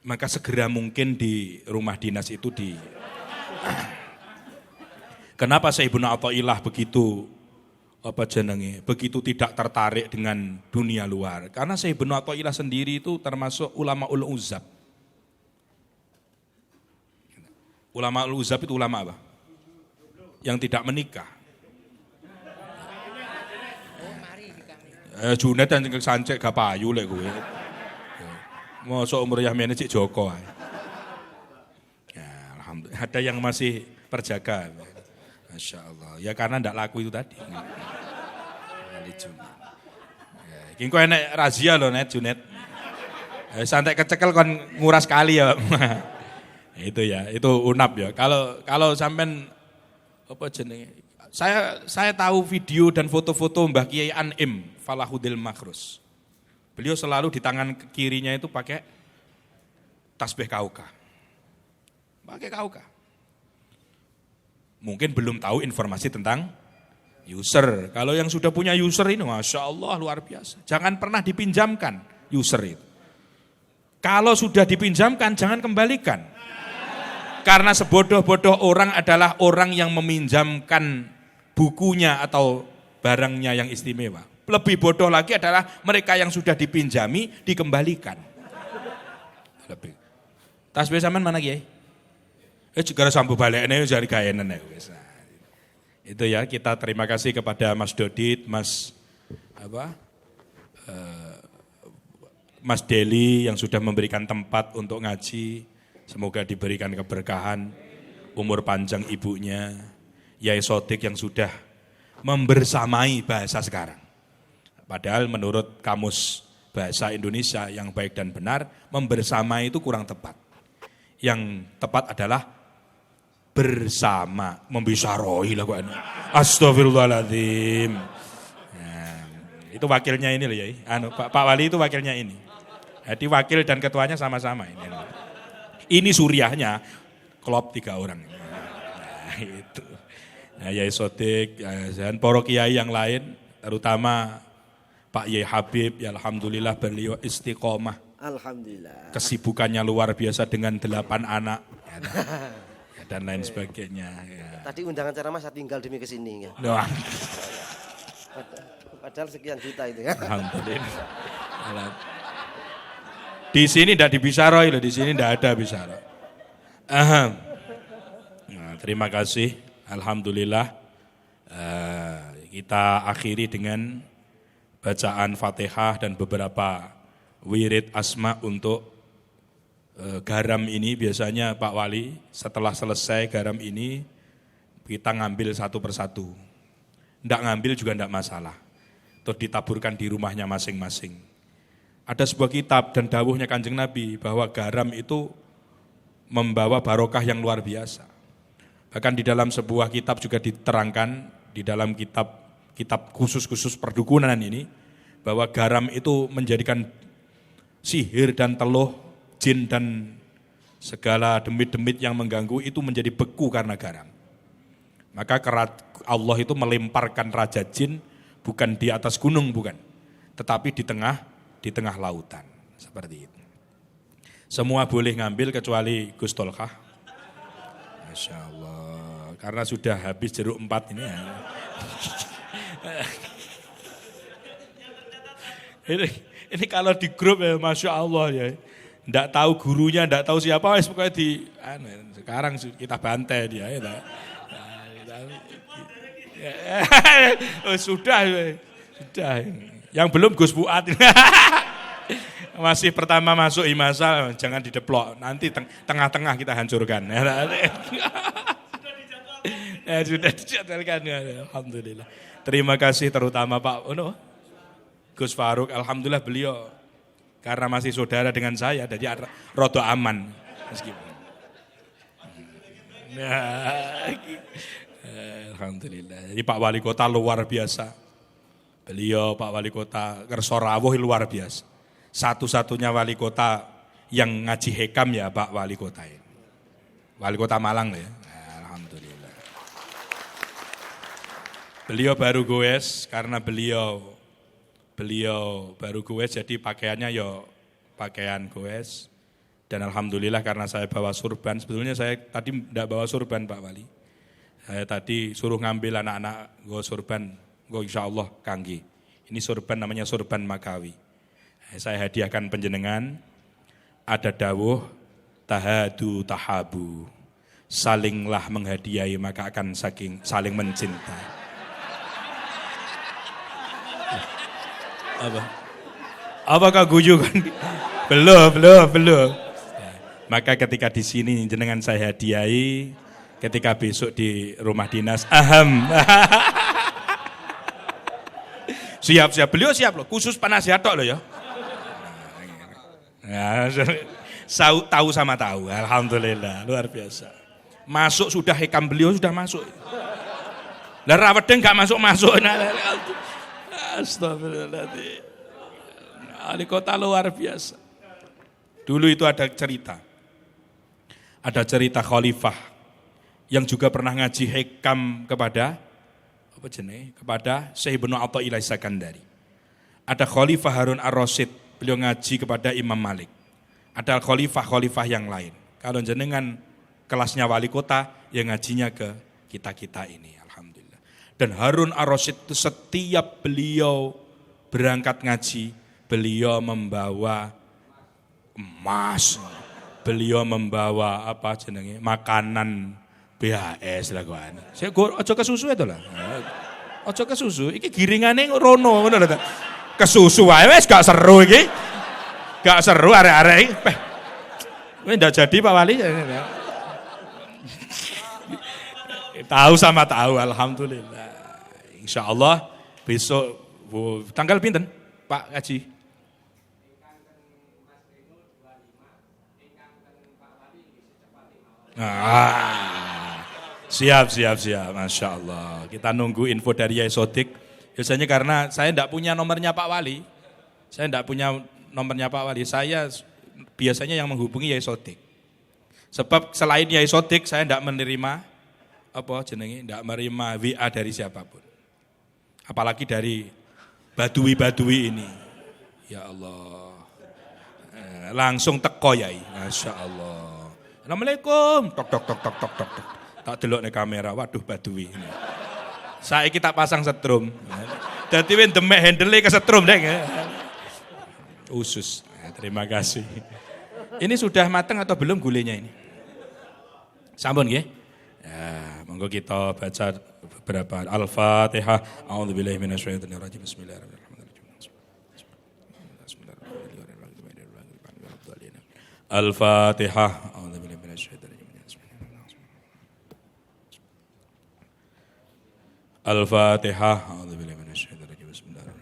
Maka segera mungkin di rumah dinas itu Kenapa Sayyidina Athaillah begitu begitu tidak tertarik dengan dunia luar? Karena Sayyidina Athaillah sendiri itu termasuk ulama uzab. Ulama uzab itu ulama apa? Yang tidak menikah. Junet yang sancek gak payu lek gue. Mosok umur Yahmene cik Joko. Ya, alhamdulillah. Ada yang masih perjaga. Masya Allah. Ya karena ndak laku itu tadi. Ya, kau enak razia loh net Junet. Santai kecekel kon nguras kali ya. Itu ya, itu unap ya. Kalau sampean saya tahu video dan foto-foto Mbah Kiai Anim Falahudil Makhrus. Beliau selalu di tangan kirinya itu pakai tasbih kauka. Pakai kauka. Mungkin belum tahu informasi tentang user. Kalau yang sudah punya user ini, Masya Allah luar biasa. Jangan pernah dipinjamkan user itu. Kalau sudah dipinjamkan, jangan kembalikan. Karena sebodoh-bodoh orang adalah orang yang meminjamkan bukunya atau barangnya yang istimewa. Lebih bodoh lagi adalah mereka yang sudah dipinjami, dikembalikan. Tasbih sampean mana Kiai? Juga sambu balekne jari gayenan. Itu ya, kita terima kasih kepada Mas Dodit, Mas Deli yang sudah memberikan tempat untuk ngaji. Semoga diberikan keberkahan, umur panjang ibunya, Yai Sodik yang sudah membersamai bahasa sekarang. Padahal menurut kamus bahasa Indonesia yang baik dan benar, membersamai itu kurang tepat. Yang tepat adalah bersama, membisaroi lah kok. Astagfirullahaladzim. Nah, itu wakilnya ini loh ya. Pak Wali itu wakilnya ini. Jadi wakil dan ketuanya sama-sama ini. Ini suriahnya, klop 3 orang. Nah itu. Nah, Yai Sodik dan para kiai yang lain, terutama Pak Yai Habib, ya alhamdulillah beliau istiqomah. Alhamdulillah. Kesibukannya luar biasa dengan 8 anak. Ya, dan lain sebagainya. Ya. Tadi undangan ceramah saya tinggal demi kesini. Ya. Padahal sekian juta itu ya. Alhamdulillah. Di sini tidak dibisaroi loh, di sini tidak ada bisara. Nah, terima kasih, alhamdulillah. Kita akhiri dengan bacaan Fatihah dan beberapa wirid asma untuk garam ini. Biasanya Pak Wali setelah selesai garam ini kita ngambil satu persatu. Tidak ngambil juga tidak masalah. Terus ditaburkan di rumahnya masing-masing. Ada sebuah kitab dan dawuhnya Kanjeng Nabi bahwa garam itu membawa barokah yang luar biasa. Bahkan di dalam sebuah kitab juga diterangkan, di dalam kitab khusus perdukunan ini, bahwa garam itu menjadikan sihir dan teluh, jin dan segala demit-demit yang mengganggu itu menjadi beku karena garam. Maka Allah itu melemparkan raja jin bukan di atas gunung, bukan, tetapi di tengah lautan, seperti itu. Semua boleh ngambil kecuali Gus Tolkah. Masya Allah, karena sudah habis jeruk 4 ini ya. Ini kalau di grup ya Masya Allah ya. Nggak tahu gurunya, nggak tahu siapa, pokoknya sekarang kita bantai dia. Ya, sudah. Yang belum Gus Fuad. Masih pertama masuk Imasal, jangan dideplok. Nanti tengah-tengah kita hancurkan. Sudah dijadwalkan. Alhamdulillah. Terima kasih terutama Pak Gus Faruk. Alhamdulillah beliau karena masih saudara dengan saya, jadi rodo aman. Meskipun. Alhamdulillah. Jadi Pak Wali Kota luar biasa. Beliau Pak Wali Kota Kersorawuh luar biasa. Satu-satunya wali kota yang ngaji hekam ya Pak Wali Kota ini. Wali Kota Malang ya. Alhamdulillah. Beliau baru goes karena beliau baru goes jadi pakaiannya ya pakaian goes. Dan alhamdulillah karena saya bawa surban, sebetulnya saya tadi tidak bawa surban Pak Wali. Saya tadi suruh ngambil anak-anak gue surban, gue insya Allah kangge. Ini surban namanya surban Makawi. Saya hadiahkan penjenengan, ada dawuh, tahadu tahabu, salinglah menghadiahi maka akan saling mencintai. Apakah guyu kan? Belum. Maka ketika di sini jenengan saya hadiahi, ketika besok di rumah dinas, siap. Beliau siap loh, khusus penasihat tok loh ya. Tahu sama tahu, alhamdulillah luar biasa. Masuk sudah hekam beliau sudah masuk. Lah rawedeng enggak masuk. Astagfirullahaladzim. Wali kota luar biasa. Dulu itu ada cerita khalifah yang juga pernah ngaji hekam kepada Syekh Ibnu Athaillah Sakandari. Ada khalifah Harun Ar-Rasyid, beliau ngaji kepada Imam Malik. Ada khalifah yang lain. Kalau jenengan kelasnya wali kota, yang ngajinya ke kita ini, alhamdulillah. Dan Harun Ar-Rasyid itu setiap beliau berangkat ngaji, beliau membawa emas, beliau membawa makanan BHS lah kawan. Saya ojo kesusu itu lah. Ojo kesusu, iki giringane rono ngono lho. Kesusu wae wis gak seru iki. Gak seru arek-arek iki. Kowe ndak jadi Pak Wali. Tahu sama tahu, alhamdulillah. Insyaallah besok tanggal pinten Pak Haji? Siap, Masya Allah. Kita nunggu info dari Yai Sodik. Biasanya karena saya tidak punya nomornya Pak Wali. Saya biasanya yang menghubungi Yai Sodik. Sebab selain Yai Sodik, saya tidak menerima tidak menerima WA dari siapapun. Apalagi dari badui ini. Ya Allah. Langsung teko Yai. Masya Allah. Assalamualaikum. Tok. Tak delok nih kamera, waduh badui. Saya kita pasang setrum. Dadi wis demek handle ke setrum deh. Usus. Terima kasih. Ini sudah matang atau belum gulenya ini? Sampun nggih? Ya, monggo kita baca beberapa Al-Fatihah. A'udzubillahi minasyaitonirrajim. Bismillahirrahmanirrahim. Al-Fatihah. A'udzubillahi minasyaitonirrajim. Al-Fatihah. A'udzubillahi minasyaitonirrajim. Bismillahirrahmanirrahim.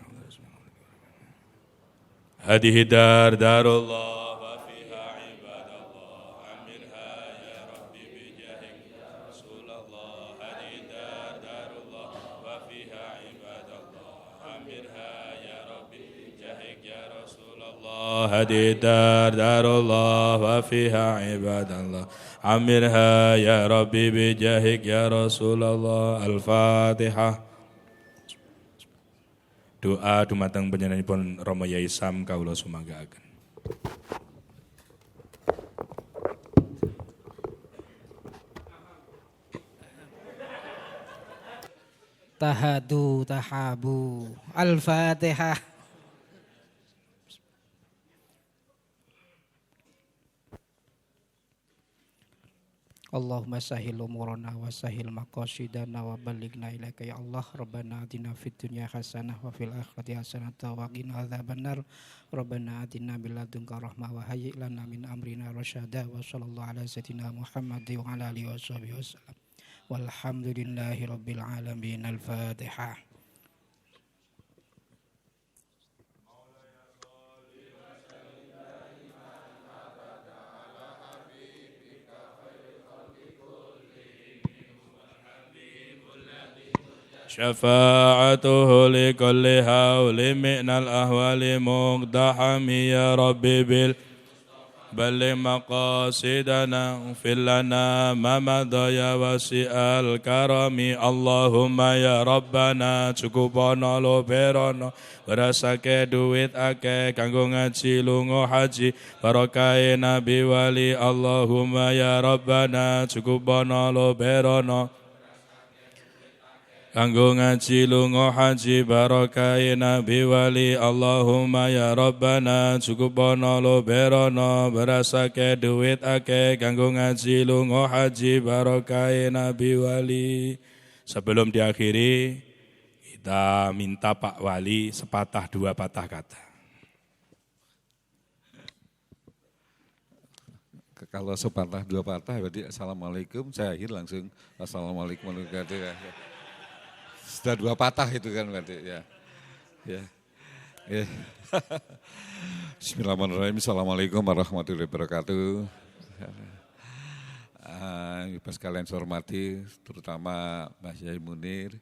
Hadhihi darullah wa fiha ibadallah. Amirha ya Rabbi bijahik ya Rasulullah. Hadhihi darullah wa fiha ibadallah. Amirha ya Rabbi bijahik ya Rasulullah. Hadhihi darullah wa fiha ibadallah. Amirha ya Rabbi bijahik ya Rasulullah. Al-Fatihah. Doa dumateng panjenenganipun Rama Yai Sam kawula sumanggaken. Tahadu tahabu. Al-Fatihah. Allahumma sahil umurana wa sahil maqasidana wa balighna ilaika ya Allah. Rabbana atina fid dunya hasanah wa fil akhirati hasanah wa qina adzabannar. Rabbana atina min ladunka rahmah wa hayyi lana min amrina rasyada. Wa sallallahu ala sayyidina Muhammad wa ala alihi washabihi wasallam. Walhamdulillahi rabbil alamin. Al-Fatihah. شفاعته لكل هول من الأهوال مقدحم يا ربي بلغ مقاصدنا اغفر لنا ما مضى يا واسع الكرم اللهم يا ربنا cukupana lo berono berasake duit akeh kanggo ngaji lunga haji barakahe nabi wali Allahumma ya rabbana cukupana lo berono kanggo ngaji lunga haji barakahe nabi wali Allahumma ya rabbana cukupana lo berono berasake duit akeh kanggo ngaji lunga haji barakahe nabi wali. Sebelum diakhiri kita minta Pak Wali sepatah dua patah kata. Kalau sepatah dua patah berarti assalamualaikum, saya akhir langsung assalamualaikum warahmatullahi wabarakatuh. Sudah dua patah itu kan berarti ya. Bismillahirrahmanirrahim. Assalamualaikum warahmatullahi wabarakatuh. Bapak sekalian saya hormati, terutama Mas Yai Munir.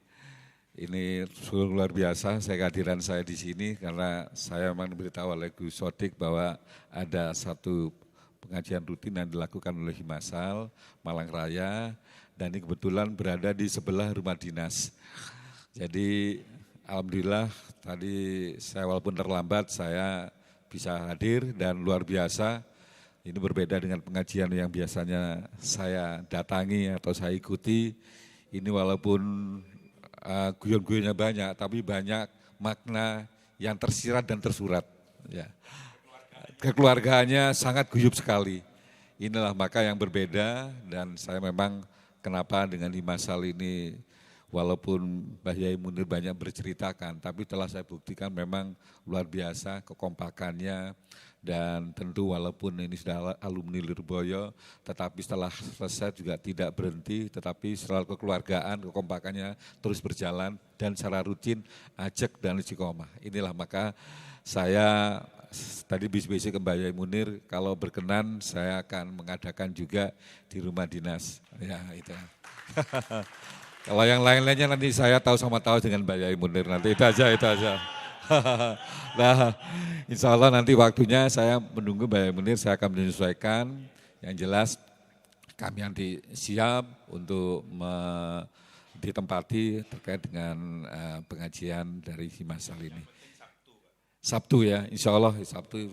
Ini luar biasa kehadiran saya di sini karena saya memang diberitahu oleh Gus Sodik bahwa ada satu pengajian rutin yang dilakukan oleh Himasal Malang Raya dan ini kebetulan berada di sebelah rumah dinas. Jadi alhamdulillah tadi saya walaupun terlambat saya bisa hadir dan luar biasa. Ini berbeda dengan pengajian yang biasanya saya datangi atau saya ikuti. Ini walaupun guyon-guyonnya banyak tapi banyak makna yang tersirat dan tersurat. Ya. Kekeluargaannya sangat guyup sekali. Inilah maka yang berbeda dan saya memang kenapa dengan Himasal ini walaupun Mbah Yai Munir banyak berceritakan, tapi telah saya buktikan memang luar biasa kekompakannya dan tentu walaupun ini sudah alumni Lirboyo, tetapi setelah selesai juga tidak berhenti, tetapi selalu kekeluargaan, kekompakannya terus berjalan dan secara rutin ajak dan istiqomah. Inilah maka saya tadi bisik-bisik ke Mbah Yai Munir, kalau berkenan saya akan mengadakan juga di rumah dinas. Ya itu. Kalau yang lain-lainnya nanti saya tahu sama tahu dengan Mbak Yai Munir nanti itu aja. Nah, insya Allah nanti waktunya saya menunggu Mbak Yai Munir, saya akan menyesuaikan. Yang jelas kami nanti siap untuk ditempati terkait dengan pengajian dari Himasal ini. Sabtu ya, insya Allah Sabtu.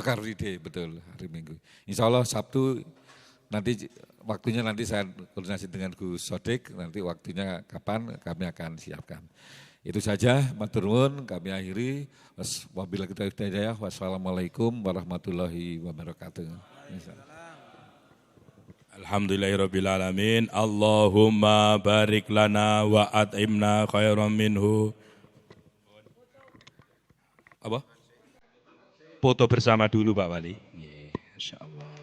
Car Free Day, betul, hari Minggu. Insya Allah Sabtu nanti waktunya nanti saya koordinasi dengan Gus Sodik, nanti waktunya kapan kami akan siapkan. Itu saja, matur nuwun, kami akhiri. Wabillahi taufiq wal hidayah. Wassalamualaikum warahmatullahi wabarakatuh. Alhamdulillahirabbil alamin. Allahumma barik lana wa at'imna khairan minhu. Apa? Foto bersama dulu Pak Wali. Insyaallah.